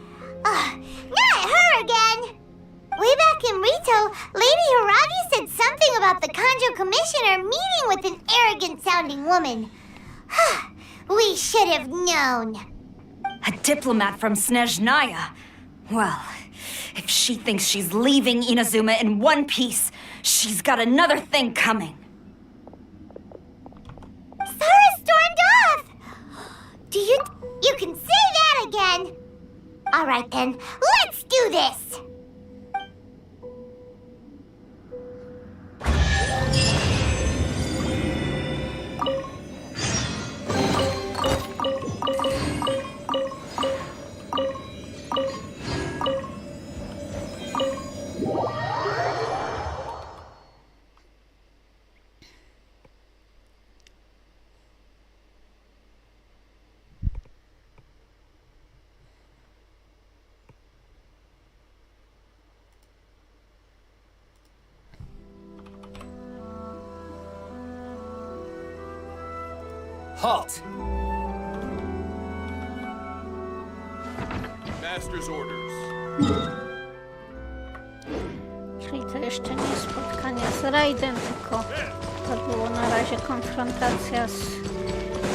Not her again! Way back in Rito, Lady Hiragi said something about the Kanjo Commissioner meeting with an arrogant-sounding woman. We should have known. A diplomat from Snezhnaya? Well, if she thinks she's leaving Inazuma in one piece, she's got another thing coming. Sora stormed off! You can say that again! Alright then, let's do this! Halt! Master's orders. Czyli to jeszcze nie spotkanie z Raiden, tylko to było na razie konfrontacja z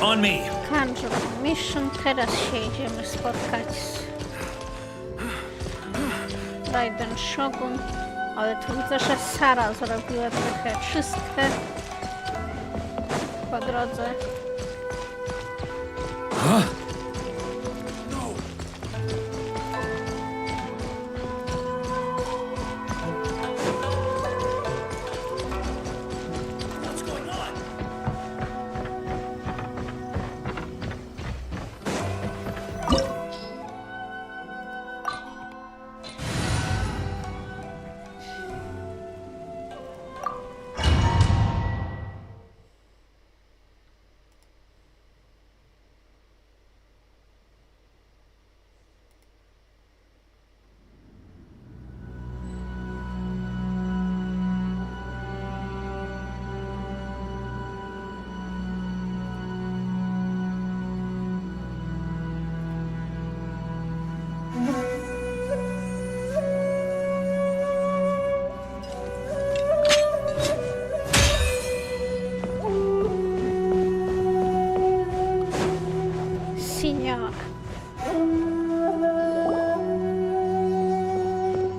On me. Kanjo Mission. Teraz się idziemy spotkać z Raiden Shogun, ale tu widzę, że Sara zrobiła trochę czystkę po drodze.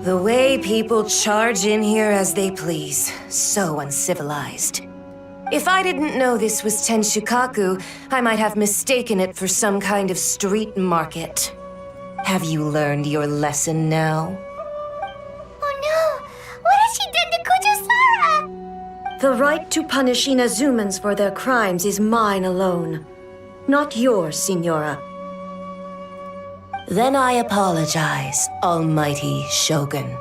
The way people charge in here as they please. So uncivilized. If I didn't know this was Tenshukaku, I might have mistaken it for some kind of street market. Have you learned your lesson now? Oh no! What has she done to Kujusara? The right to punish Inazumans for their crimes is mine alone. Not yours, Signora. Then I apologize, Almighty Shogun.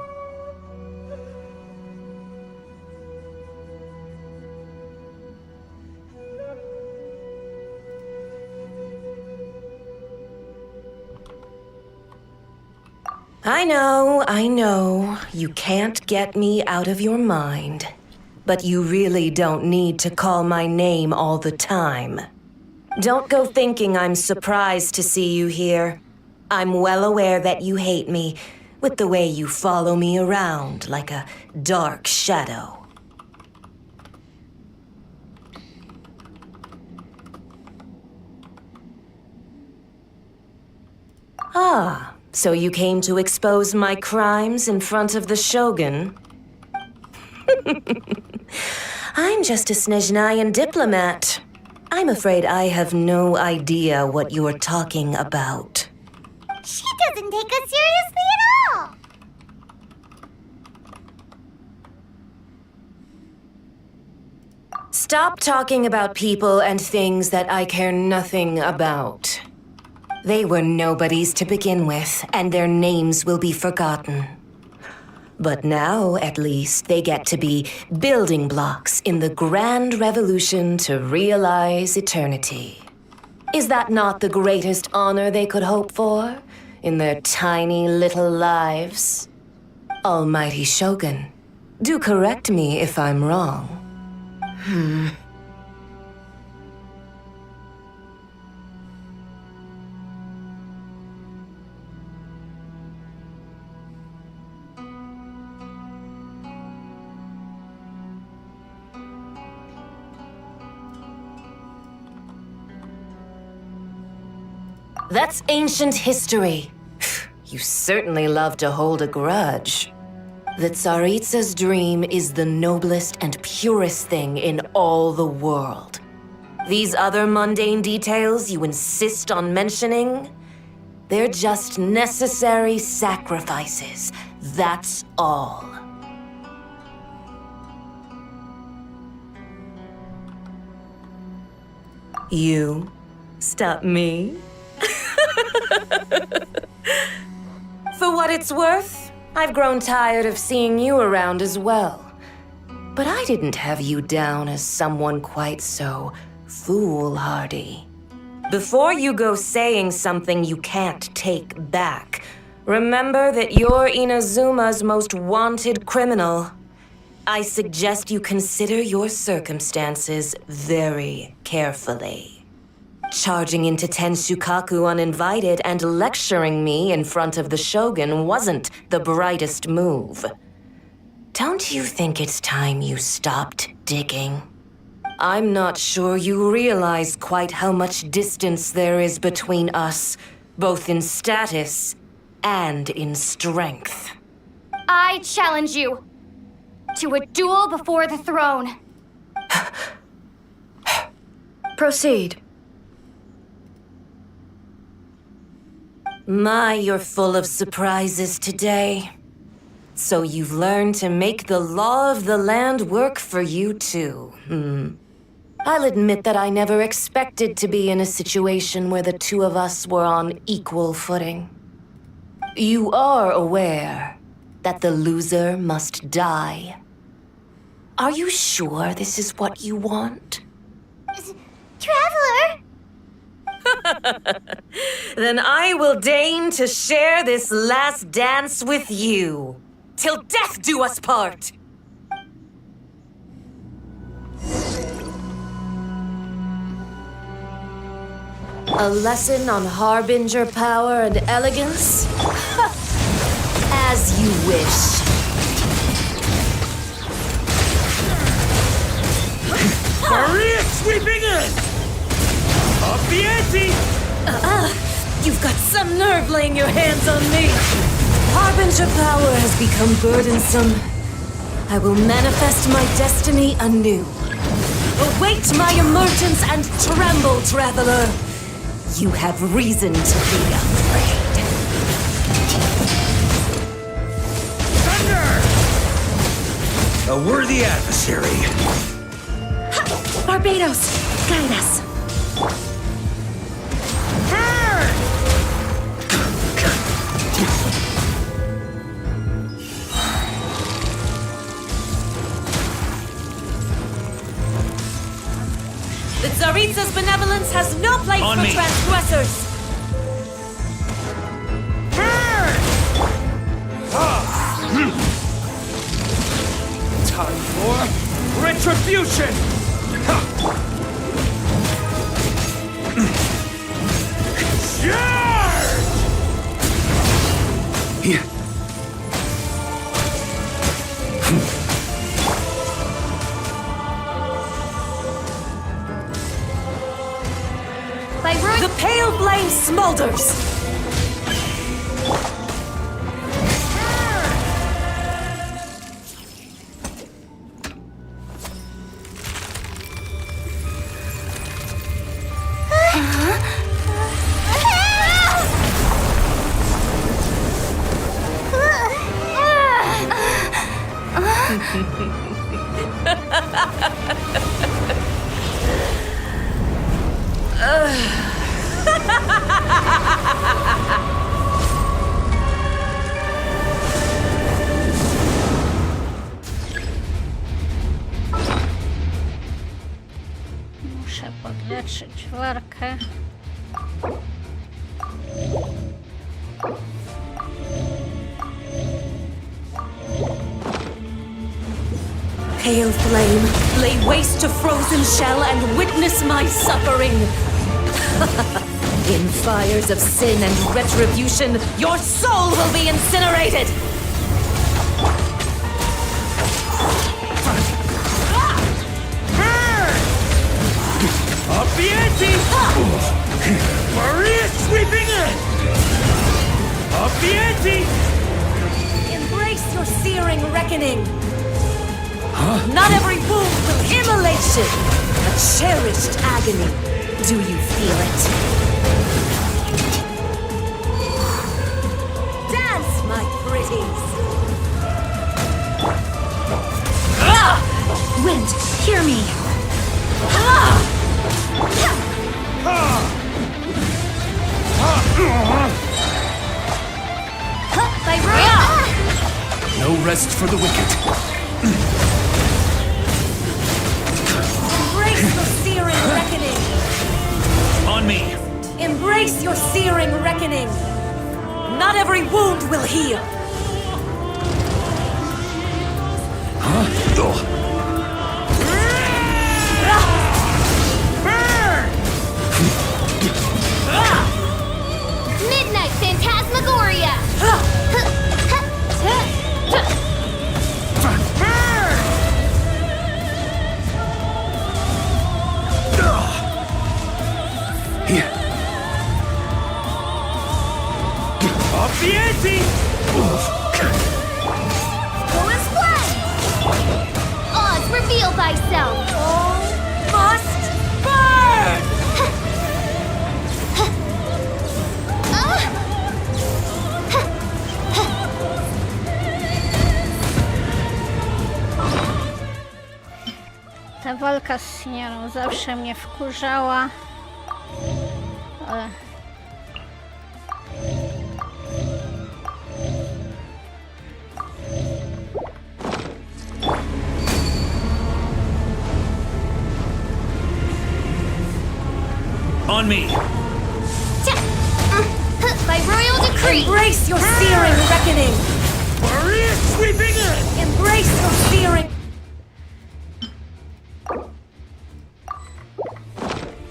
I know. You can't get me out of your mind. But you really don't need to call my name all the time. Don't go thinking I'm surprised to see you here. I'm well aware that you hate me, with the way you follow me around like a dark shadow. Ah, so you came to expose my crimes in front of the Shogun? I'm just a Snezhnayan diplomat. I'm afraid I have no idea what you're talking about. She doesn't take us seriously at all. Stop talking about people and things that I care nothing about. They were nobodies to begin with, and their names will be forgotten. But now, at least, they get to be building blocks in the grand revolution to realize eternity. Is that not the greatest honor they could hope for in their tiny little lives? Almighty Shogun, do correct me if I'm wrong. That's ancient history. You certainly love to hold a grudge. The Tsaritsa's dream is the noblest and purest thing in all the world. These other mundane details you insist on mentioning, they're just necessary sacrifices. That's all. You stop me? For what it's worth, I've grown tired of seeing you around as well. But I didn't have you down as someone quite so foolhardy. Before you go saying something you can't take back, remember that you're Inazuma's most wanted criminal. I suggest you consider your circumstances very carefully. Charging into Tenshukaku uninvited and lecturing me in front of the Shogun wasn't the brightest move. Don't you think it's time you stopped digging? I'm not sure you realize quite how much distance there is between us, both in status and in strength. I challenge you to a duel before the throne. Proceed. My, you're full of surprises today. So you've learned to make the law of the land work for you too, I'll admit that I never expected to be in a situation where the two of us were on equal footing. You are aware that the loser must die. Are you sure this is what you want? Traveler! Then I will deign to share this last dance with you. Till death do us part! A lesson on harbinger power and elegance? As you wish. Maria sweeping in! Up the ante! You've got some nerve laying your hands on me. Harbinger power has become burdensome. I will manifest my destiny anew. Await my emergence and tremble, traveler. You have reason to be afraid. Thunder! A worthy adversary. Barbados, guide us. The Tsaritsa's benevolence has no place for transgressors! retribution! The pale flame smolders! Muszę podleczyć warkę. Pale flame, lay waste to frozen shell and witness my suffering. In fires of sin and retribution, your soul will be incinerated! Up the ante! Maria sweeping in! Up the ante! Embrace your searing reckoning! Not every wound will immolation! A cherished agony. Do you feel it? Dance, my pretties! Wind, hear me. No rest for the wicked. Embrace your searing reckoning! On me. Embrace your searing reckoning! Not every wound will heal! Midnight Phantasmagoria! Up the ante! Go and splash! Oz, reveal thyself! Must burn! Ta walka z Siniarą zawsze mnie wkurzała. Ale... On me. By royal decree! Embrace your searing reckoning! Maria sweeping in! Embrace your searing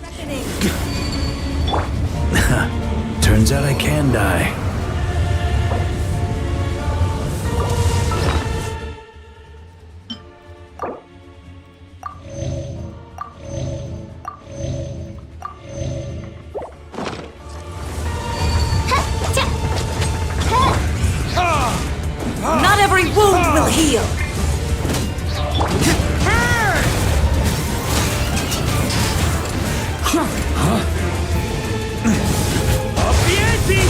reckoning! Turns out I can die. Not every wound will heal! Up the ante!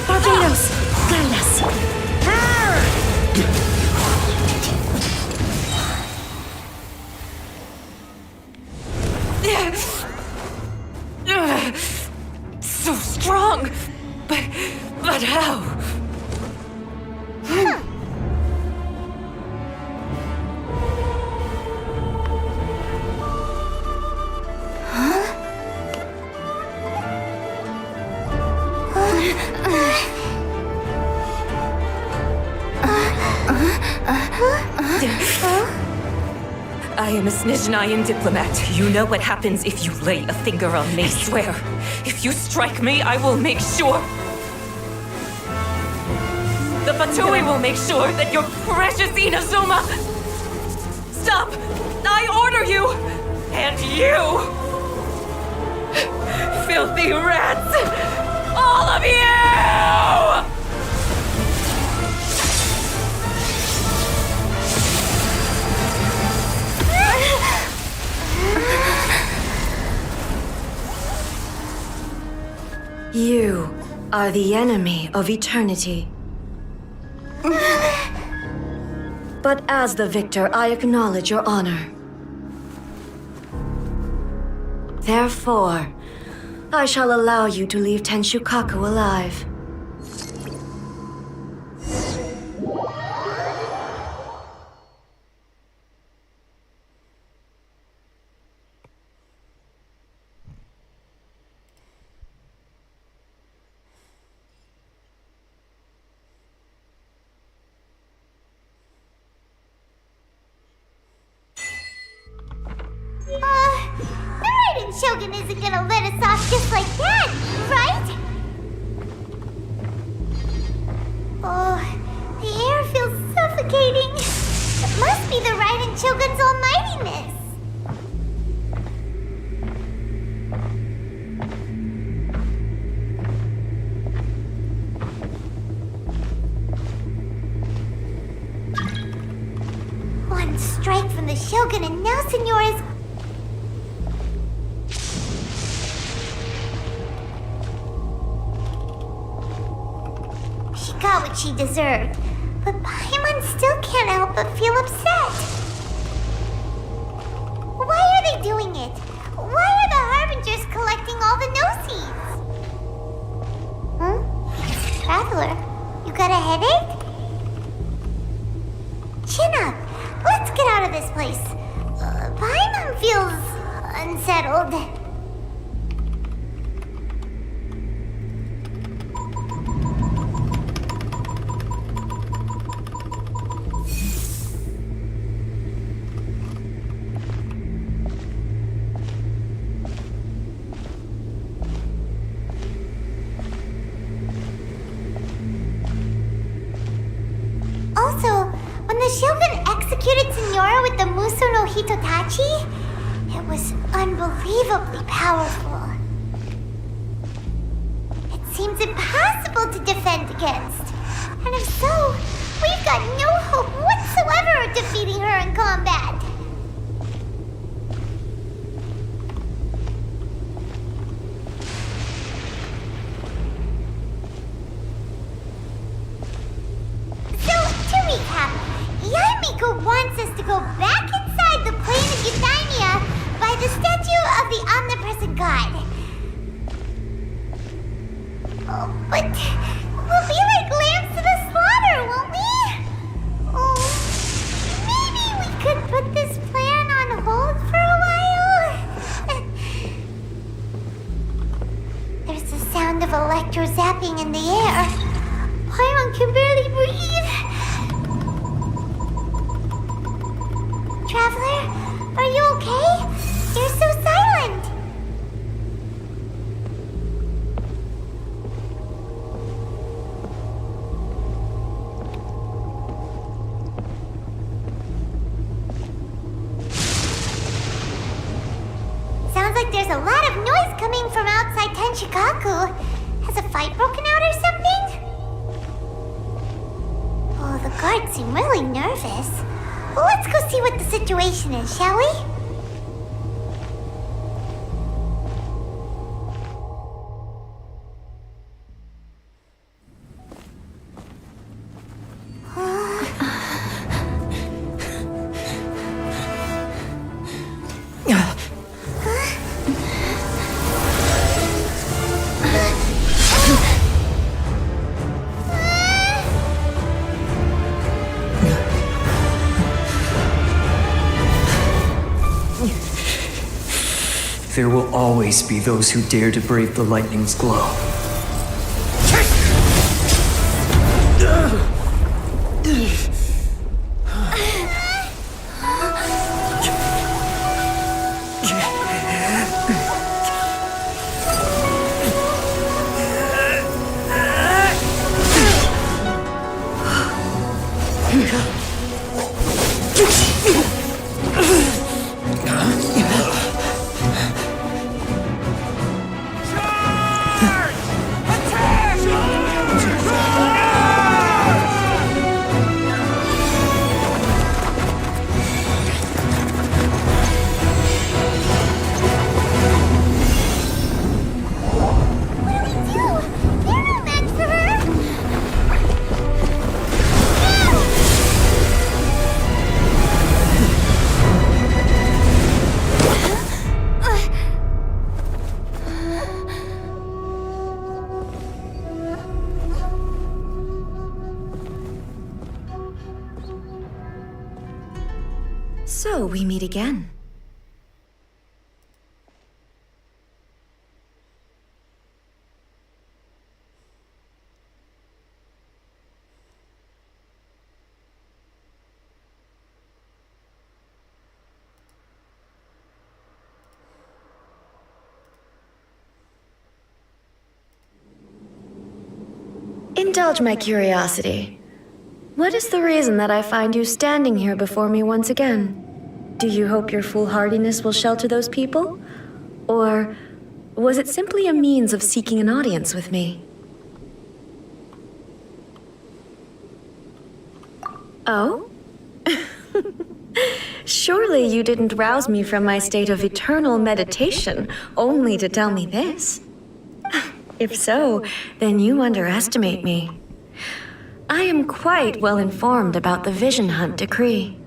Barbados, guide us! So strong! But how? Huh? I am a Snezhnayan diplomat. You know what happens if you lay a finger on me, swear. If you strike me, I will make sure. The Fatui will make sure that your precious Inazuma... Stop! I order you! And you! Filthy rats! All of you! You are the enemy of eternity. But as the victor, I acknowledge your honor. Therefore, I shall allow you to leave Tenshukaku alive. The Raiden Shogun isn't gonna let us off just like that, right? Oh, the air feels suffocating. It must be the Raiden Shogun's almightiness. One strike from the Shogun and now Signora's... She got what she deserved, but Paimon still can't help but feel upset. Why are they doing it? Why are the Harbingers collecting all the no-seeds? Traveler, you got a headache? Chin up. Let's get out of this place. Paimon feels unsettled. Also, when the Shogun executed Signora with the Muso no Hitotachi, it was unbelievably powerful. It seems impossible to defend against. And if so, we've got no hope whatsoever of defeating her in combat. Yamiko wants us to go back inside the plane of Euthymia by the statue of the omnipresent god. Oh, but we'll be like lambs to the slaughter, won't we? Oh, maybe we could put this plan on hold for a while? There's the sound of electro zapping in the air. Paimon can barely breathe. Traveler, are you okay? You're so silent. Sounds like there's a lot of noise coming from outside Tenshukaku. Has a fight broken out or something? Oh, the guards seem really nervous. Well, let's go see what the situation is, shall we? There will always be those who dare to brave the lightning's glow. So we meet again. Indulge my curiosity. What is the reason that I find you standing here before me once again? Do you hope your foolhardiness will shelter those people? Or was it simply a means of seeking an audience with me? Oh? Surely you didn't rouse me from my state of eternal meditation only to tell me this. If so, then you underestimate me. I am quite well informed about the Vision Hunt decree.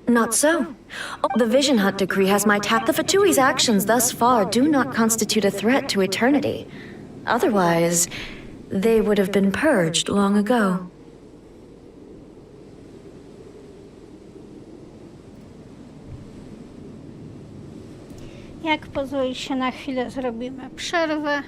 Not so. The Vision Hunt decree has my The Fatui's actions thus far do not constitute a threat to eternity. Otherwise, they would have been purged long ago. Jak pozwolicie na chwilę, zrobimy przerwę.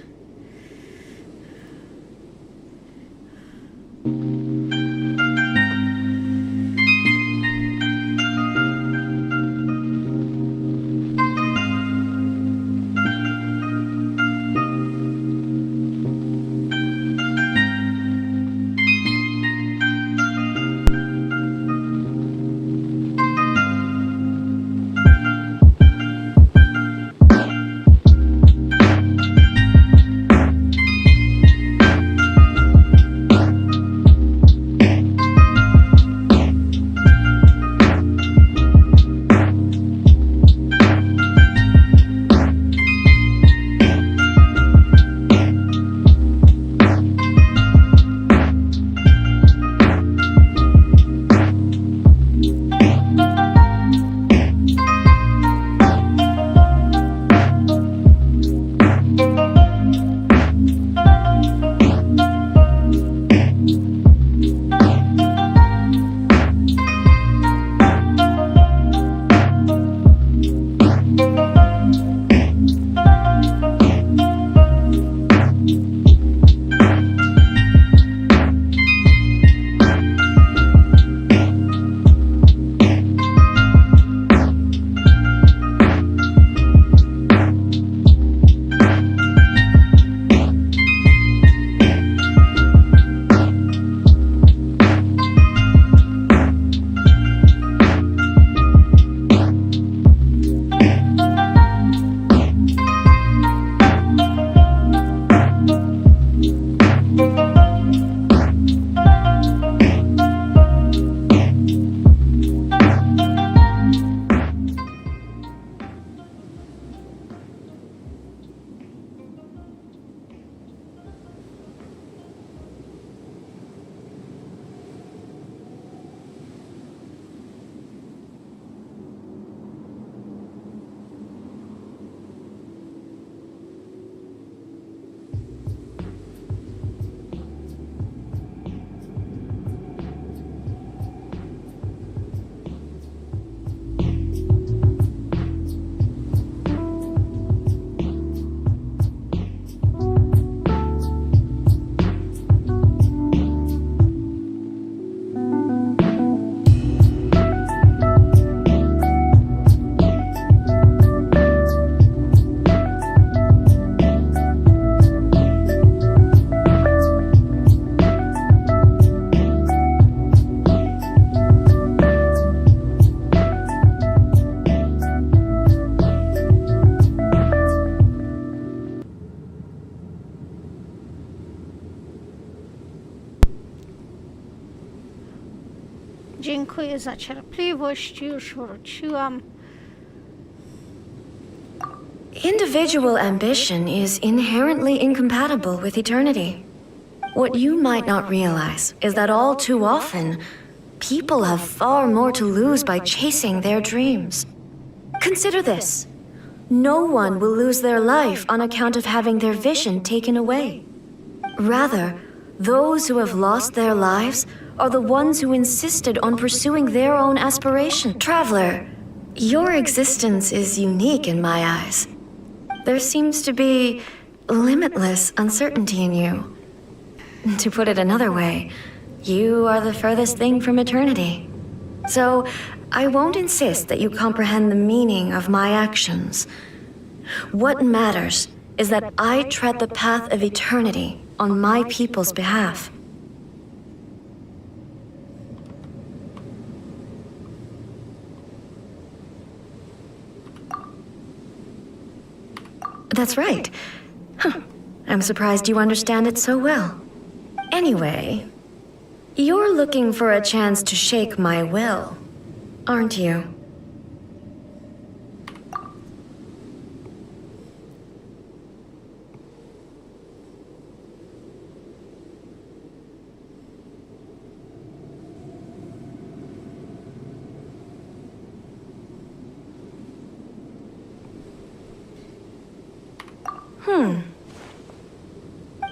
Dziękuję za cierpliwość, już wróciłam. Individual ambition is inherently incompatible with eternity. What you might not realize is that all too often, people have far more to lose by chasing their dreams. Consider this. No one will lose their life on account of having their vision taken away. Rather, those who have lost their lives are the ones who insisted on pursuing their own aspiration. Traveler, your existence is unique in my eyes. There seems to be limitless uncertainty in you. To put it another way, you are the furthest thing from eternity. So, I won't insist that you comprehend the meaning of my actions. What matters is that I tread the path of eternity on my people's behalf. That's right. Huh. I'm surprised you understand it so well. Anyway, you're looking for a chance to shake my will, aren't you?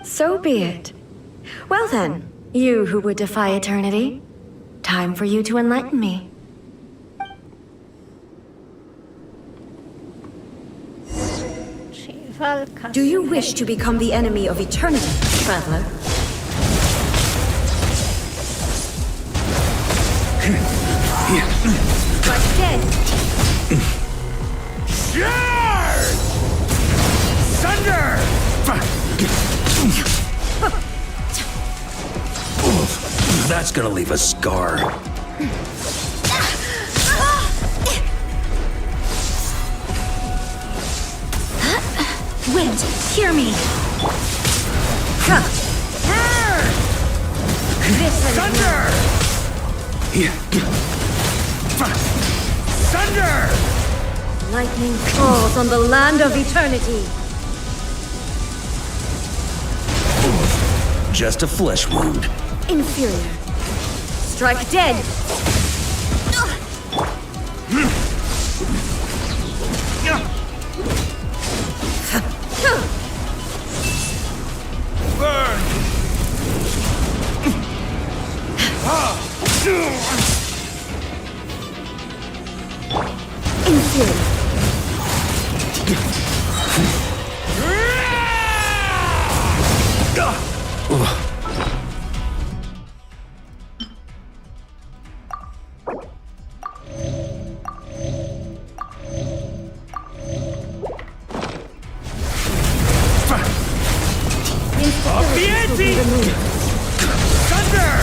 So be it. Well then, you who would defy eternity, time for you to enlighten me. Czyli walka. Do you wish to become the enemy of eternity, traveler? Like dead. Thunder! That's gonna leave a scar. Wind, hear me. Thunder! Thunder! Lightning falls on the land of eternity. Just a flesh wound. Inferior. Strike dead. Burn! Inferior. Thunder!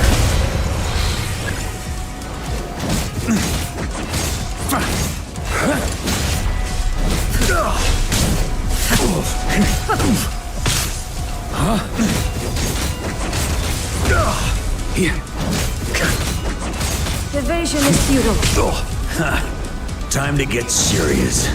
Evasion is futile. Time to get serious.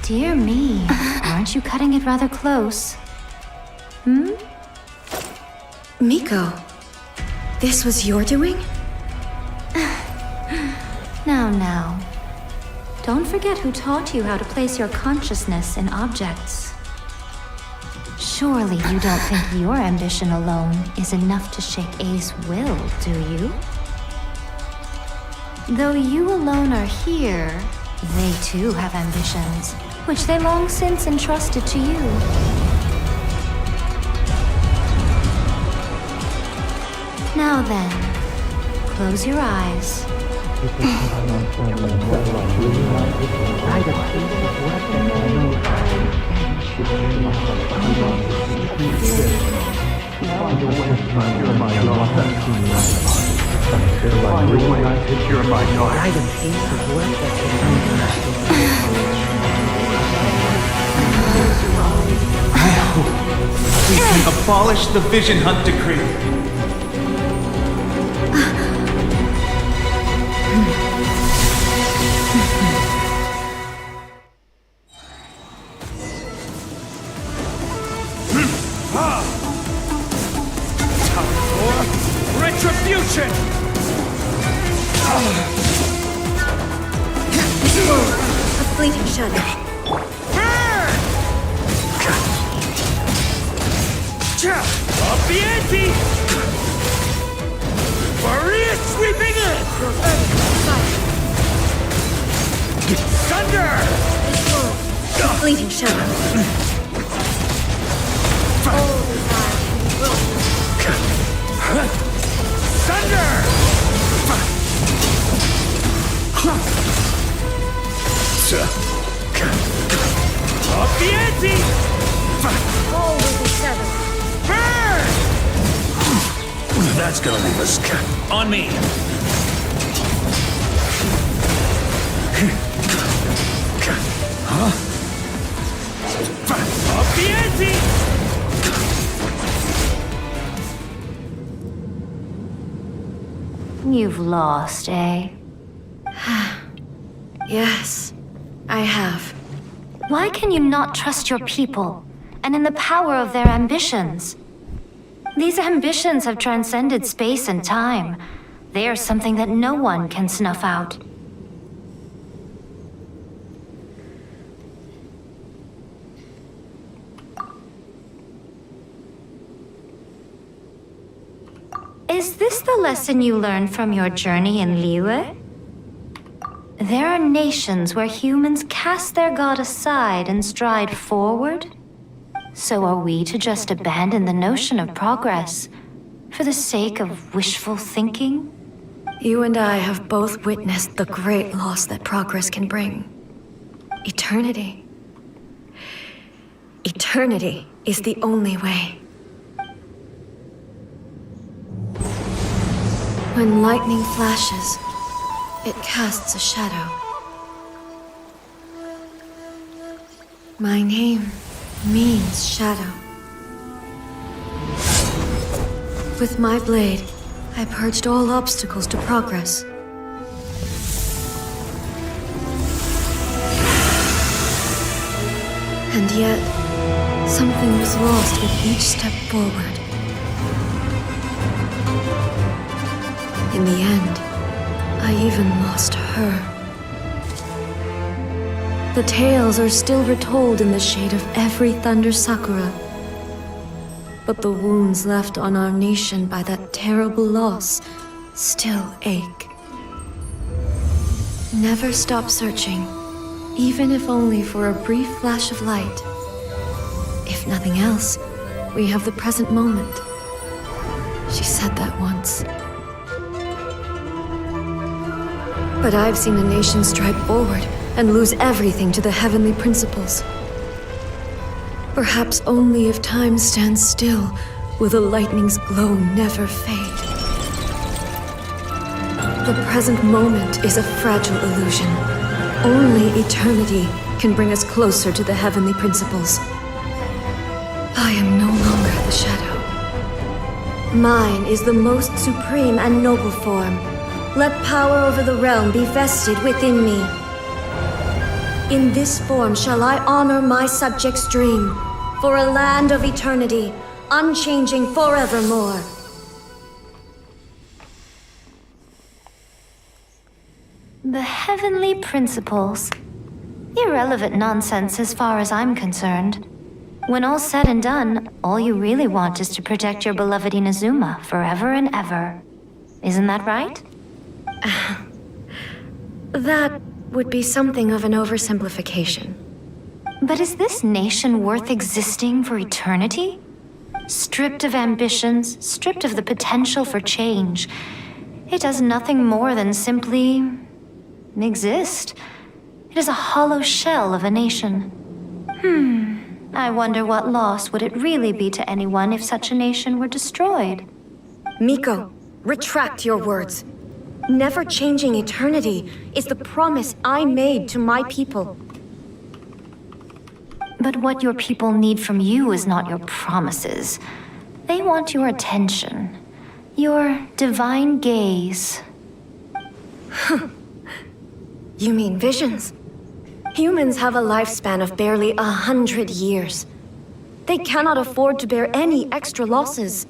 Dear me, aren't you cutting it rather close? Miko, this was your doing? Now. Don't forget who taught you how to place your consciousness in objects. Surely you don't think your ambition alone is enough to shake A's will, do you? Though you alone are here, They too have ambitions, which they long since entrusted to you. Now then, close your eyes. We can abolish the Vision Hunt Decree. Time for retribution! A fleeting shadow. Up the ante! Maria sweeping in! Thunder! A fleeting shadow. Thunder! Up the ante! All will be settled. That's gonna leave us. On me. Huh? Up the ante! You've lost, eh? Yes, I have. Why can you not trust your people and in the power of their ambitions? These ambitions have transcended space and time. They are something that no one can snuff out. Is this the lesson you learned from your journey in Liyue? There are nations where humans cast their god aside and stride forward. So are we to just abandon the notion of progress for the sake of wishful thinking? You and I have both witnessed the great loss that progress can bring. Eternity. Eternity is the only way. When lightning flashes, it casts a shadow. My name means shadow. With my blade, I purged all obstacles to progress. And yet, something was lost with each step forward. In the end, I even lost her. The tales are still retold in the shade of every Thunder Sakura. But the wounds left on our nation by that terrible loss still ache. Never stop searching, even if only for a brief flash of light. If nothing else, we have the present moment. She said that once. But I've seen a nation stride forward and lose everything to the heavenly principles. Perhaps only if time stands still will the lightning's glow never fade. The present moment is a fragile illusion. Only eternity can bring us closer to the heavenly principles. I am no longer the shadow. Mine is the most supreme and noble form. Let power over the realm be vested within me. In this form shall I honor my subjects' dream, for a land of eternity, unchanging forevermore. The heavenly principles. Irrelevant nonsense as far as I'm concerned. When all's said and done, all you really want is to protect your beloved Inazuma forever and ever. Isn't that right? That would be something of an oversimplification. But is this nation worth existing for eternity? Stripped of ambitions, stripped of the potential for change, it does nothing more than simply exist. It is a hollow shell of a nation. I wonder what loss would it really be to anyone if such a nation were destroyed? Miko, retract your words. Never changing eternity is the promise I made to my people. But what your people need from you is not your promises. They want your attention, your divine gaze. You mean visions? Humans have a lifespan of barely 100 years. They cannot afford to bear any extra losses.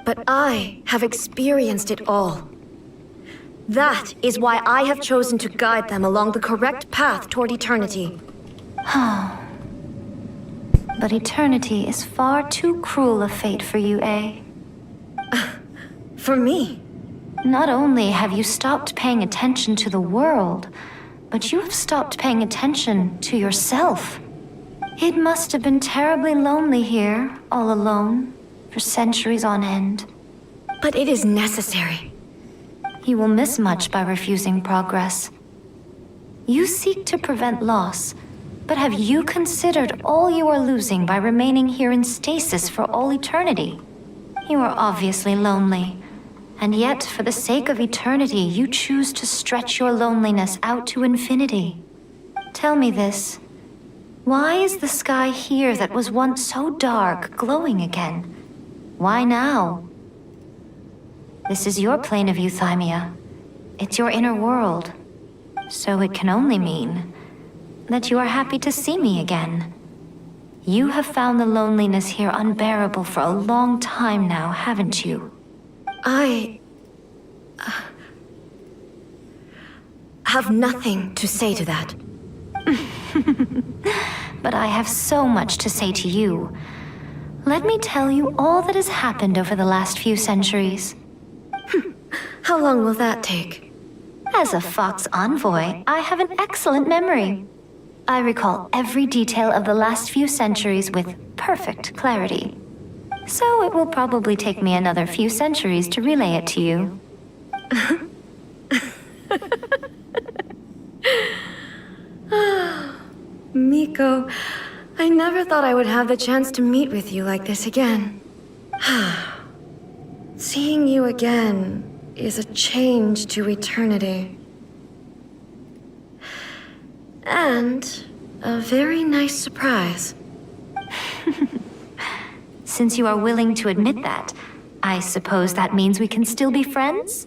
But I have experienced it all. That is why I have chosen to guide them along the correct path toward eternity. But eternity is far too cruel a fate for you, eh? For me? Not only have you stopped paying attention to the world, but you have stopped paying attention to yourself. It must have been terribly lonely here, all alone, for centuries on end. But it is necessary. You will miss much by refusing progress. You seek to prevent loss, but have you considered all you are losing by remaining here in stasis for all eternity? You are obviously lonely. And yet, for the sake of eternity, you choose to stretch your loneliness out to infinity. Tell me this. Why is the sky here that was once so dark glowing again? Why now? This is your plane of euthymia. It's your inner world. So it can only mean that you are happy to see me again. You have found the loneliness here unbearable for a long time now, haven't you? I have nothing to say to that. But I have so much to say to you. Let me tell you all that has happened over the last few centuries. How long will that take? As a Fox envoy, I have an excellent memory. I recall every detail of the last few centuries with perfect clarity. So it will probably take me another few centuries to relay it to you. Miko, I never thought I would have the chance to meet with you like this again. Seeing you again is a change to eternity. And a very nice surprise. Since you are willing to admit that, I suppose that means we can still be friends?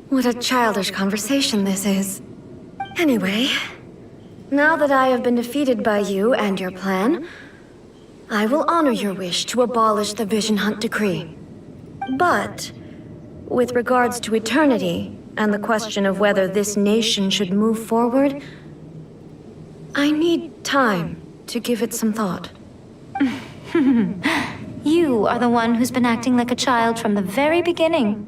What a childish conversation this is. Anyway, now that I have been defeated by you and your plan, I will honor your wish to abolish the Vision Hunt Decree. But, with regards to eternity and the question of whether this nation should move forward, I need time to give it some thought. You are the one who's been acting like a child from the very beginning.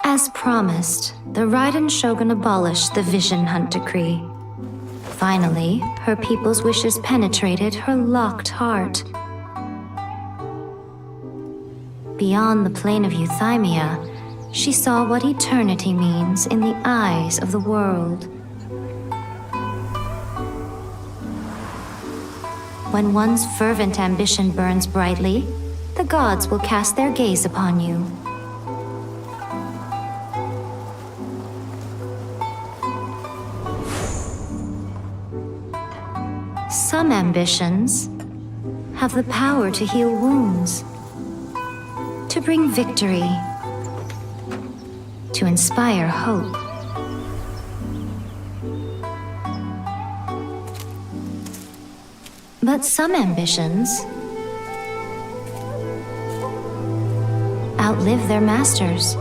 As promised, the Raiden Shogun abolished the Vision Hunt Decree. Finally, her people's wishes penetrated her locked heart. Beyond the plane of euthymia, she saw what eternity means in the eyes of the world. When one's fervent ambition burns brightly, the gods will cast their gaze upon you. Some ambitions have the power to heal wounds, to bring victory, to inspire hope. But some ambitions outlive their masters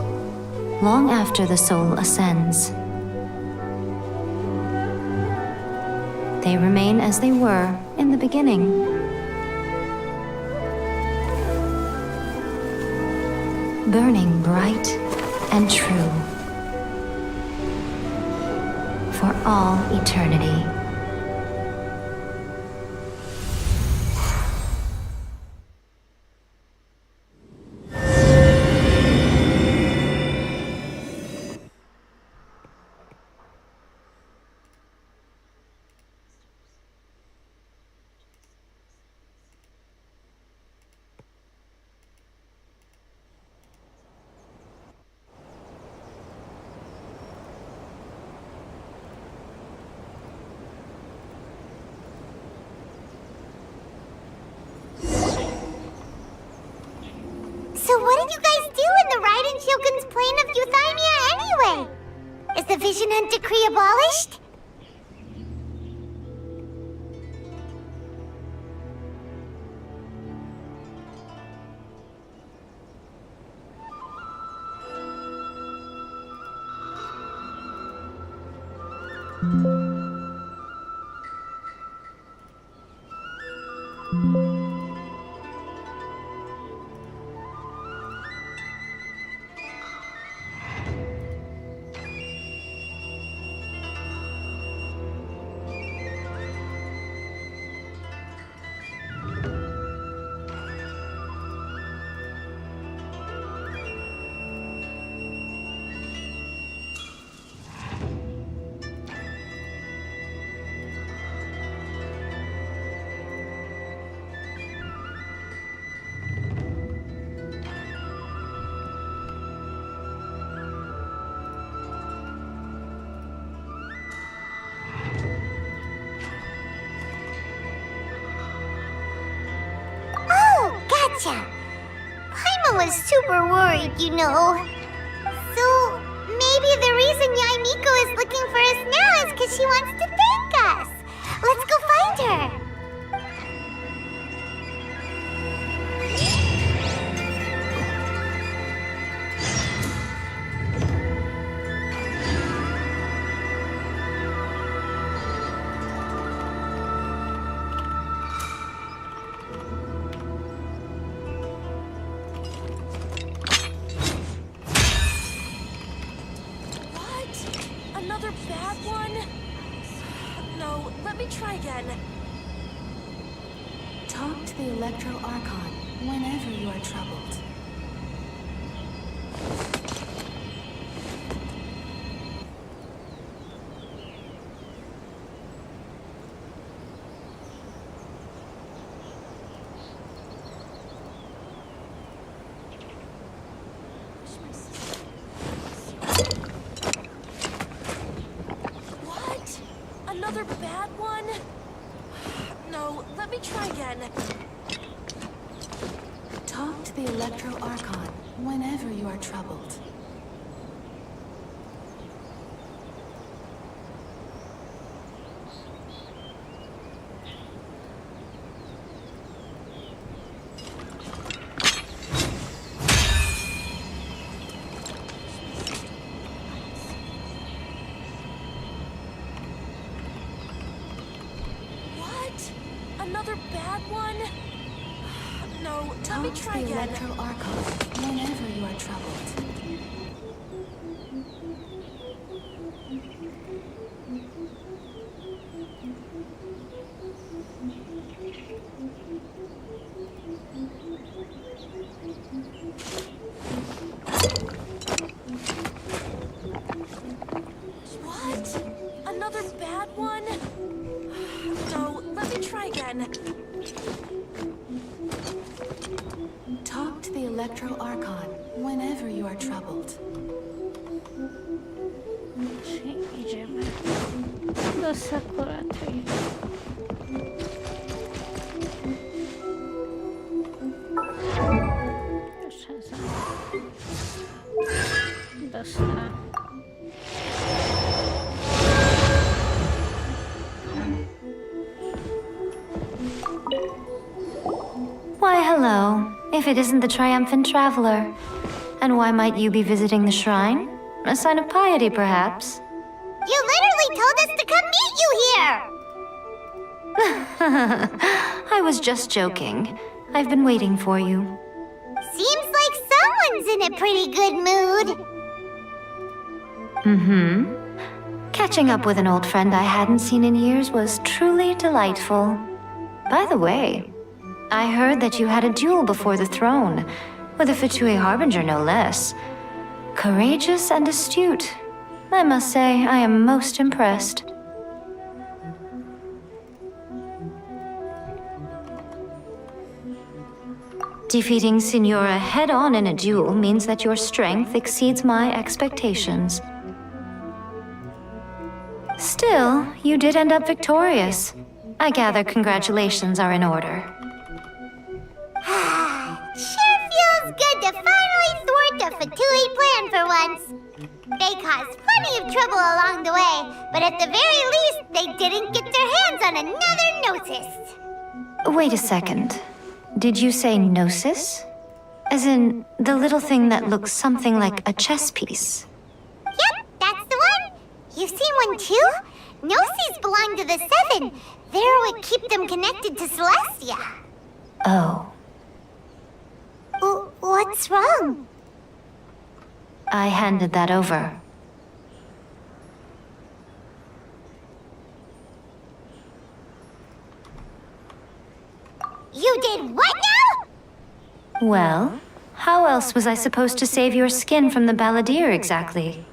long after the soul ascends. They remain as they were in the beginning. burning bright and true for all eternity. So what did you guys do in the Raiden Shogun's plane of Euthymia anyway? Is the Vision Hunt Decree abolished? Gotcha. Paimon was super worried, you know. So, maybe the reason Yaimiko is looking for us now is because she wants to thank us. Let's go find her. Another bad one? No, let me try again. Talk to the Electro Archon whenever you are troubled. Another bad one? No, let me try again. Talk to the Electro Archon whenever you are troubled. Another bad one? No, let me try again. Electro Archon whenever you are troubled. What? Another bad one? No, let me try again. Talk to the Electro Archon whenever you are troubled. Idziemy do Sakuraty. Jeszcze za... do strony. Why, hello. If it isn't the triumphant traveler. And why might you be visiting the shrine? A sign of piety, perhaps? You literally told us to come meet you here! I was just joking. I've been waiting for you. Seems like so! Someone's in a pretty good mood. Mm-hmm. Catching up with an old friend I hadn't seen in years was truly delightful. By the way, I heard that you had a duel before the throne, with a Fatui Harbinger no less. Courageous and astute. I must say, I am most impressed. Defeating Signora head-on in a duel means that your strength exceeds my expectations. Still, you did end up victorious. I gather congratulations are in order. Sure feels good to finally thwart the Fatui plan for once. They caused plenty of trouble along the way, but at the very least, they didn't get their hands on another Gnosis. Wait a second. Did you say Gnosis? As in, the little thing that looks something like a chess piece? Yep, that's the one. You've seen one too? Gnosis belong to the Seven. They're what keep them connected to Celestia. Oh. What's wrong? I handed that over. You did what now? Well, how else was I supposed to save your skin from the balladeer exactly?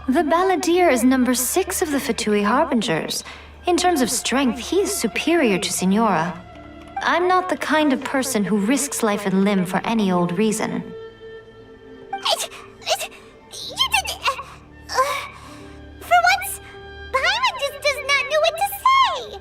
The balladeer is number 6 of the Fatui Harbingers. In terms of strength, he is superior to Signora. I'm not the kind of person who risks life and limb for any old reason. You did... for once, Paimon just does not know what to say.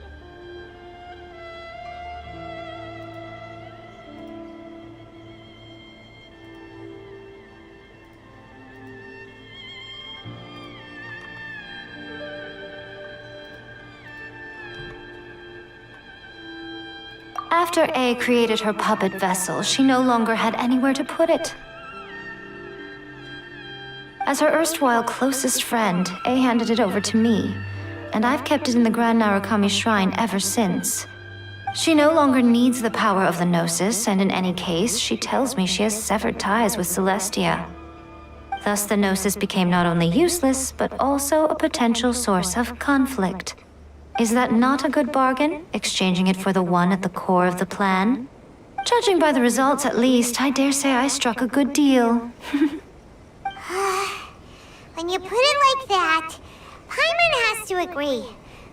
After A created her puppet vessel, she no longer had anywhere to put it. As her erstwhile closest friend, A handed it over to me, and I've kept it in the Grand Narukami Shrine ever since. She no longer needs the power of the Gnosis, and in any case, she tells me she has severed ties with Celestia. Thus, the Gnosis became not only useless, but also a potential source of conflict. Is that not a good bargain, exchanging it for the one at the core of the plan? Judging by the results, at least, I dare say I struck a good deal. When you put it like that, Paimon has to agree.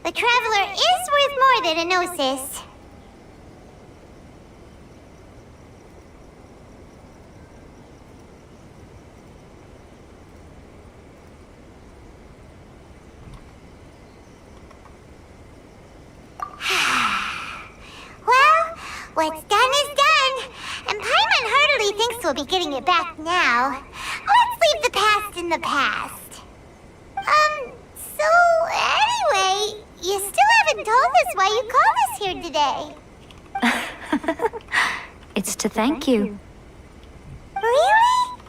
The Traveler is worth more than a Gnosis. Well, what's done is done, and Paimon hardly thinks we'll be getting it back now. Let's leave the past in the past. So anyway, you still haven't told us why you called us here today. It's to thank you. Really?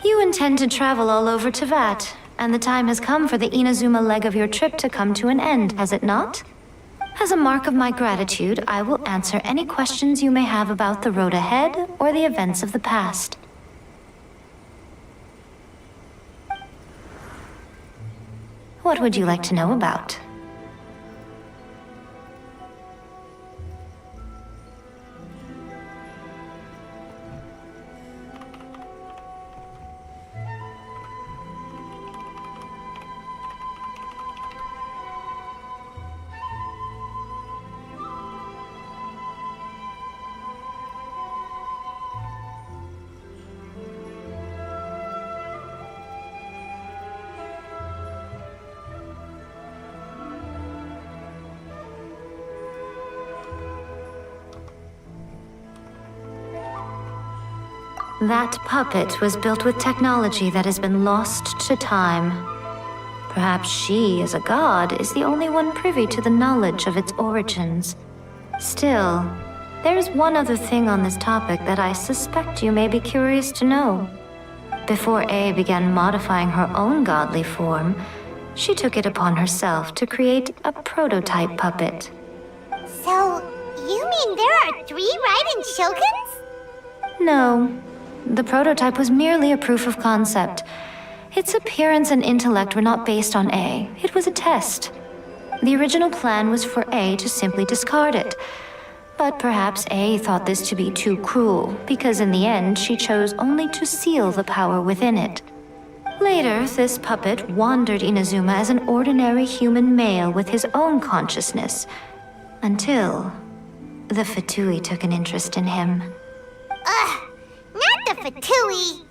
You intend to travel all over Teyvat, and the time has come for the Inazuma leg of your trip to come to an end, has it not? As a mark of my gratitude, I will answer any questions you may have about the road ahead or the events of the past. What would you like to know about? That puppet was built with technology that has been lost to time. Perhaps she, as a god, is the only one privy to the knowledge of its origins. Still, there is one other thing on this topic that I suspect you may be curious to know. Before A began modifying her own godly form, she took it upon herself to create a prototype puppet. So, you mean there are 3 Raiden Shoguns? No, the prototype was merely a proof of concept. Its appearance and intellect were not based on A. It was a test. The original plan was for A to simply discard it. But perhaps A thought this to be too cruel, because in the end she chose only to seal the power within it. Later, this puppet wandered Inazuma as an ordinary human male with his own consciousness, until the Fatui took an interest in him. Ugh, not the Fatui!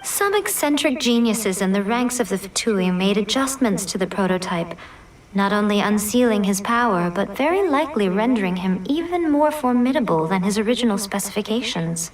Some eccentric geniuses in the ranks of the Fatui made adjustments to the prototype, not only unsealing his power, but very likely rendering him even more formidable than his original specifications.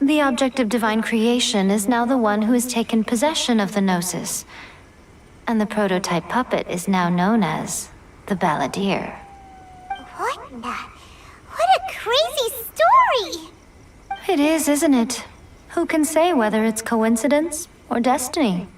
The object of divine creation is now the one who has taken possession of the Gnosis. And the prototype puppet is now known as the Balladeer. What a crazy story! It is, isn't it? Who can say whether it's coincidence or destiny?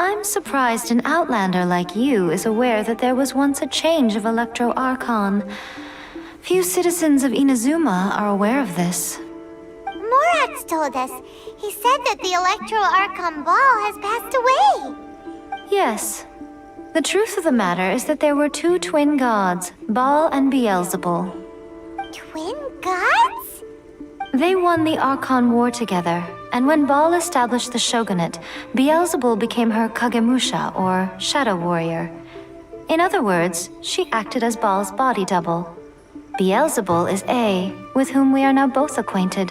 I'm surprised an outlander like you is aware that there was once a change of Electro Archon. Few citizens of Inazuma are aware of this. Morat's told us. He said that the Electro Archon Ball has passed away. Yes. The truth of the matter is that there were 2 twin gods, Baal and Beelzebul. Twin gods? They won the Archon War together, and when Baal established the shogunate, Beelzebul became her Kagemusha, or shadow warrior. In other words, she acted as Baal's body double. Beelzebul is A, with whom we are now both acquainted.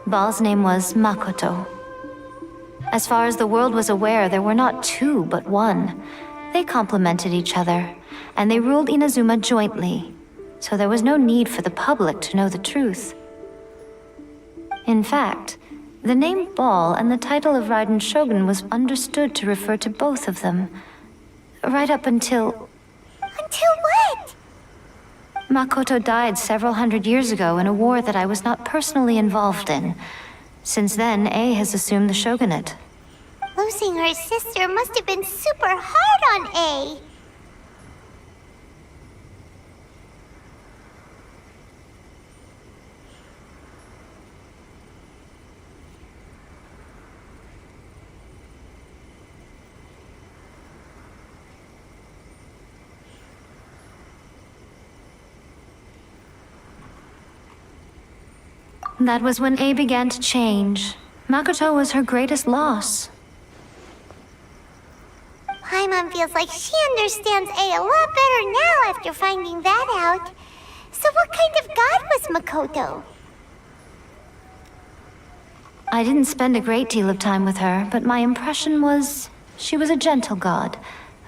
Baal's name was Makoto. As far as the world was aware, there were not 2, but 1. They complemented each other, and they ruled Inazuma jointly, so there was no need for the public to know the truth. In fact, the name Baal and the title of Raiden Shogun was understood to refer to both of them. Right up until... Until what? Makoto died several hundred years ago in a war that I was not personally involved in. Since then, A has assumed the shogunate. Losing her sister must have been super hard on A. That was when A began to change. Makoto was her greatest loss. Paimon feels like she understands A a lot better now after finding that out. So what kind of god was Makoto? I didn't spend a great deal of time with her, but my impression was she was a gentle god,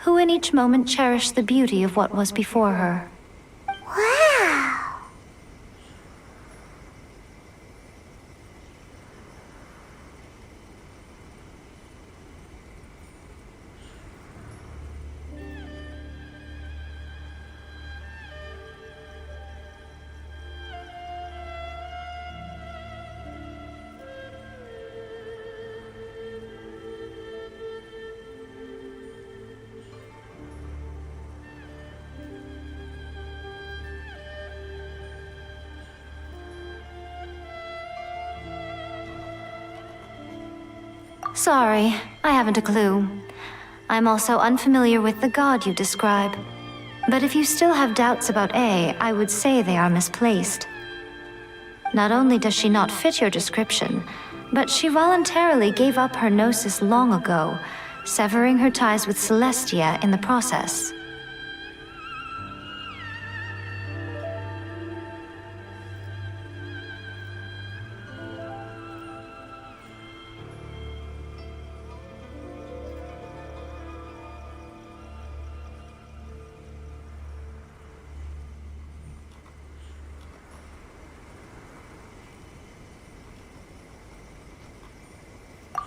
who in each moment cherished the beauty of what was before her. Wow! Sorry, I haven't a clue. I'm also unfamiliar with the god you describe. But if you still have doubts about A, I would say they are misplaced. Not only does she not fit your description, but she voluntarily gave up her gnosis long ago, severing her ties with Celestia in the process.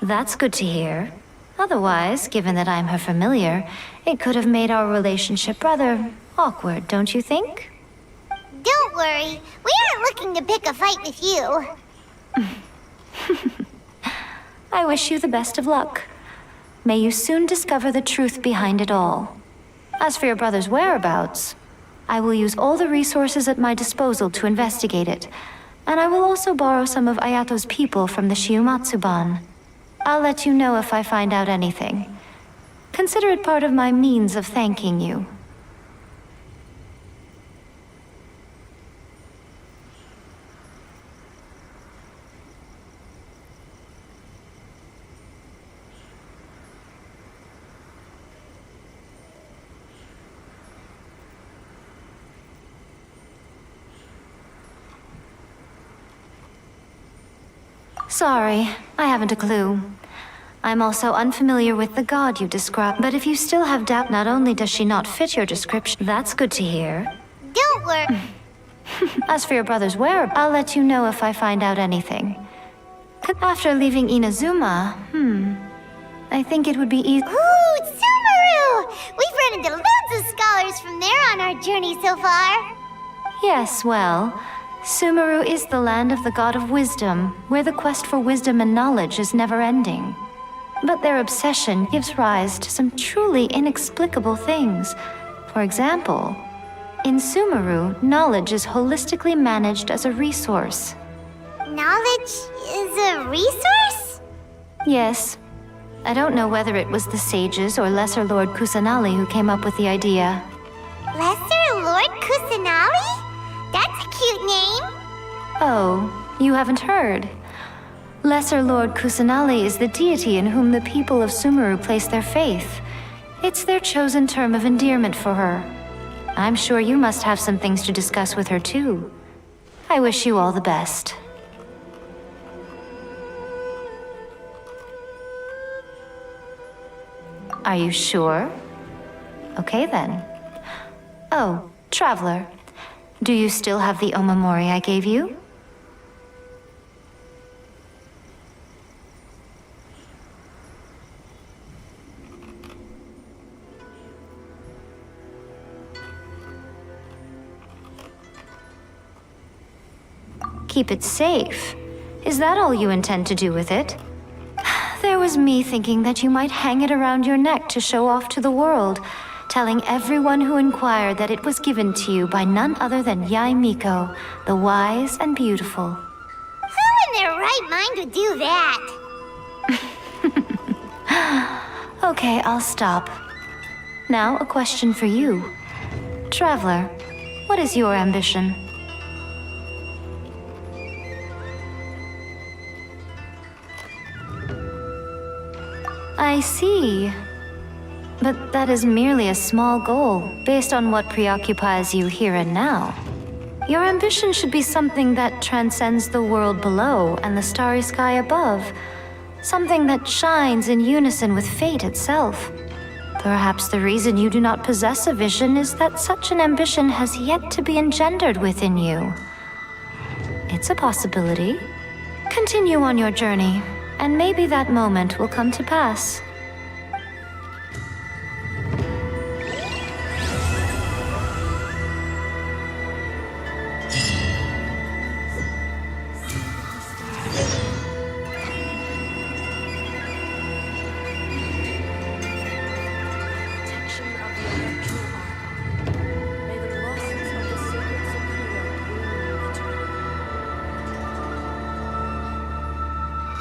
That's good to hear. Otherwise, given that I'm her familiar, it could have made our relationship rather awkward, don't you think? Don't worry. We aren't looking to pick a fight with you. I wish you the best of luck. May you soon discover the truth behind it all. As for your brother's whereabouts, I will use all the resources at my disposal to investigate it, and I will also borrow some of Ayato's people from the Shiumatsuban. I'll let you know if I find out anything. Consider it part of my means of thanking you. Sorry, I haven't a clue. I'm also unfamiliar with the god you described, but if you still have doubt, not only does she not fit your description, that's good to hear. Don't worry. As for your brother's whereabouts, I'll let you know if I find out anything. After leaving Inazuma, I think it would be easy. Ooh, Sumeru! We've run into loads of scholars from there on our journey so far. Yes, well, Sumeru is the land of the god of wisdom, where the quest for wisdom and knowledge is never-ending. But their obsession gives rise to some truly inexplicable things. For example, in Sumeru, knowledge is holistically managed as a resource. Knowledge is a resource? Yes. I don't know whether it was the sages or Lesser Lord Kusanali who came up with the idea. Lesser Lord Kusanali? That's a cute name. Oh, you haven't heard. Lesser Lord Kusanali is the deity in whom the people of Sumeru place their faith. It's their chosen term of endearment for her. I'm sure you must have some things to discuss with her too. I wish you all the best. Are you sure? Okay then. Oh, Traveler. Do you still have the omamori I gave you? Keep it safe. Is that all you intend to do with it? There was me thinking that you might hang it around your neck to show off to the world, telling everyone who inquired that it was given to you by none other than Yae Miko, the wise and beautiful. Who in their right mind would do that? Okay, I'll stop. Now, a question for you. Traveler, what is your ambition? I see. But that is merely a small goal, based on what preoccupies you here and now. Your ambition should be something that transcends the world below and the starry sky above. Something that shines in unison with fate itself. Perhaps the reason you do not possess a vision is that such an ambition has yet to be engendered within you. It's a possibility. Continue on your journey, and maybe that moment will come to pass.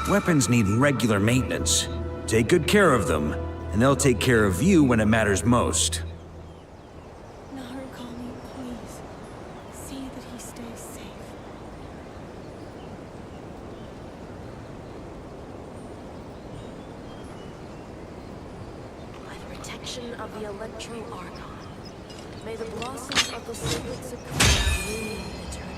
Weapons need regular maintenance. Take good care of them, and they'll take care of you when it matters most. Narukami, please. See that he stays safe. By the protection of the Electro Archon, may the blossoms of the sacred Sakura bloom eternally.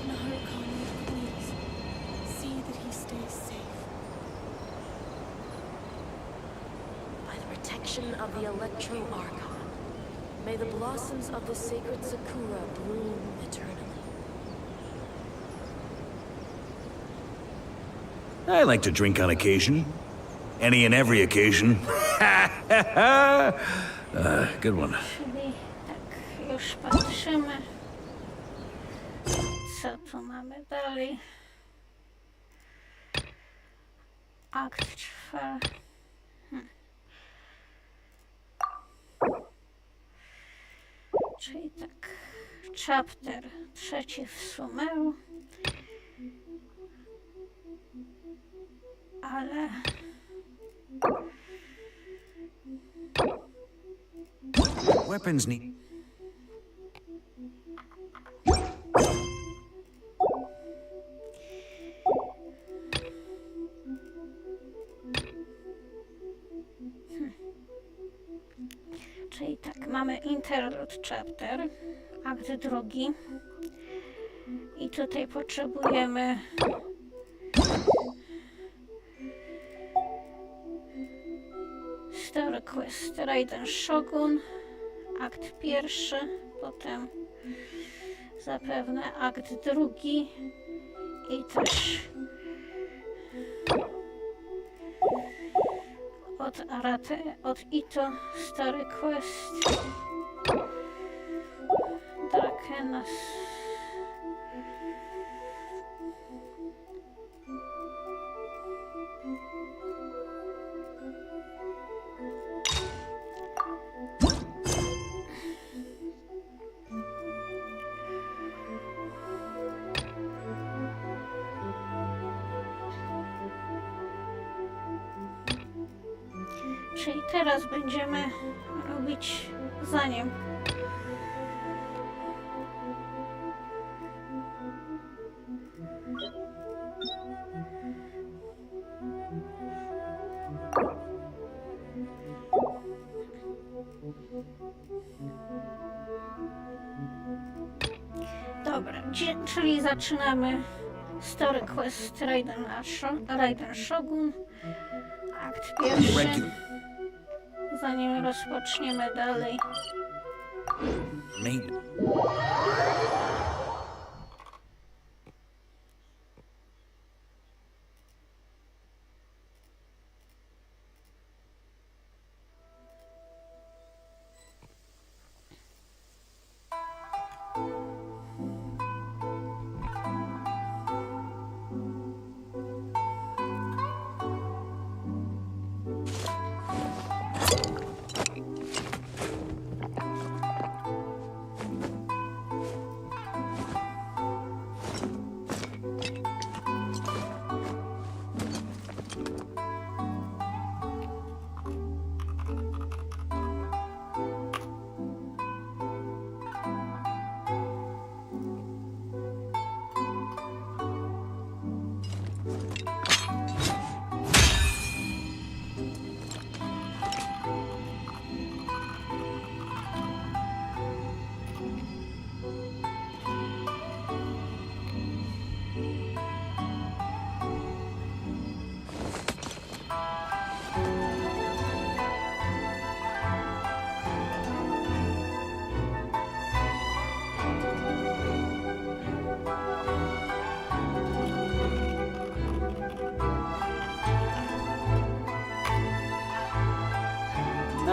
Narukami, please. See that he stays safe. By the protection of the Electro Archon, may the blossoms of the sacred Sakura bloom eternally. I like to drink on occasion. Any and every occasion. Good one. Czyli tak, już patrzymy. Co tu mamy dalej? Akt 4. Czyli tak, chapter 3 w Sumeru. Ale... Weapons need... Czyli tak, mamy Interlude Chapter, akt 2. I tutaj potrzebujemy Story Quest Raiden Shogun, akt 1, potem zapewne akt 2 i też od Arate, od Ito Story Quest Drakenas. Czyli teraz będziemy robić za nim. Dobra, czyli zaczynamy Story Quest Raiden Shogun, akt 1. Zanim rozpoczniemy dalej.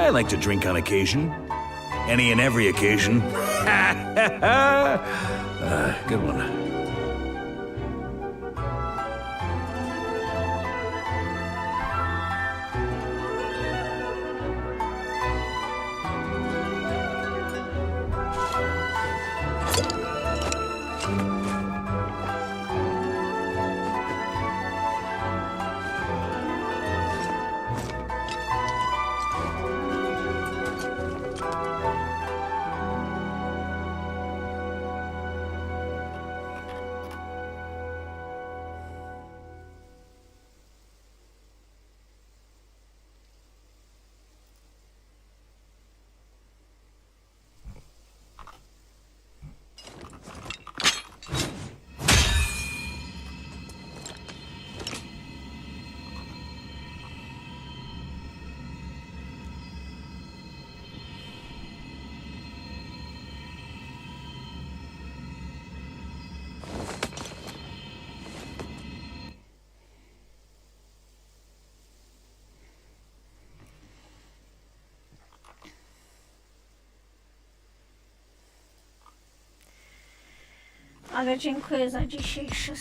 I like to drink on occasion. Any and every occasion. Good one. ale dziękuję za dzisiejszy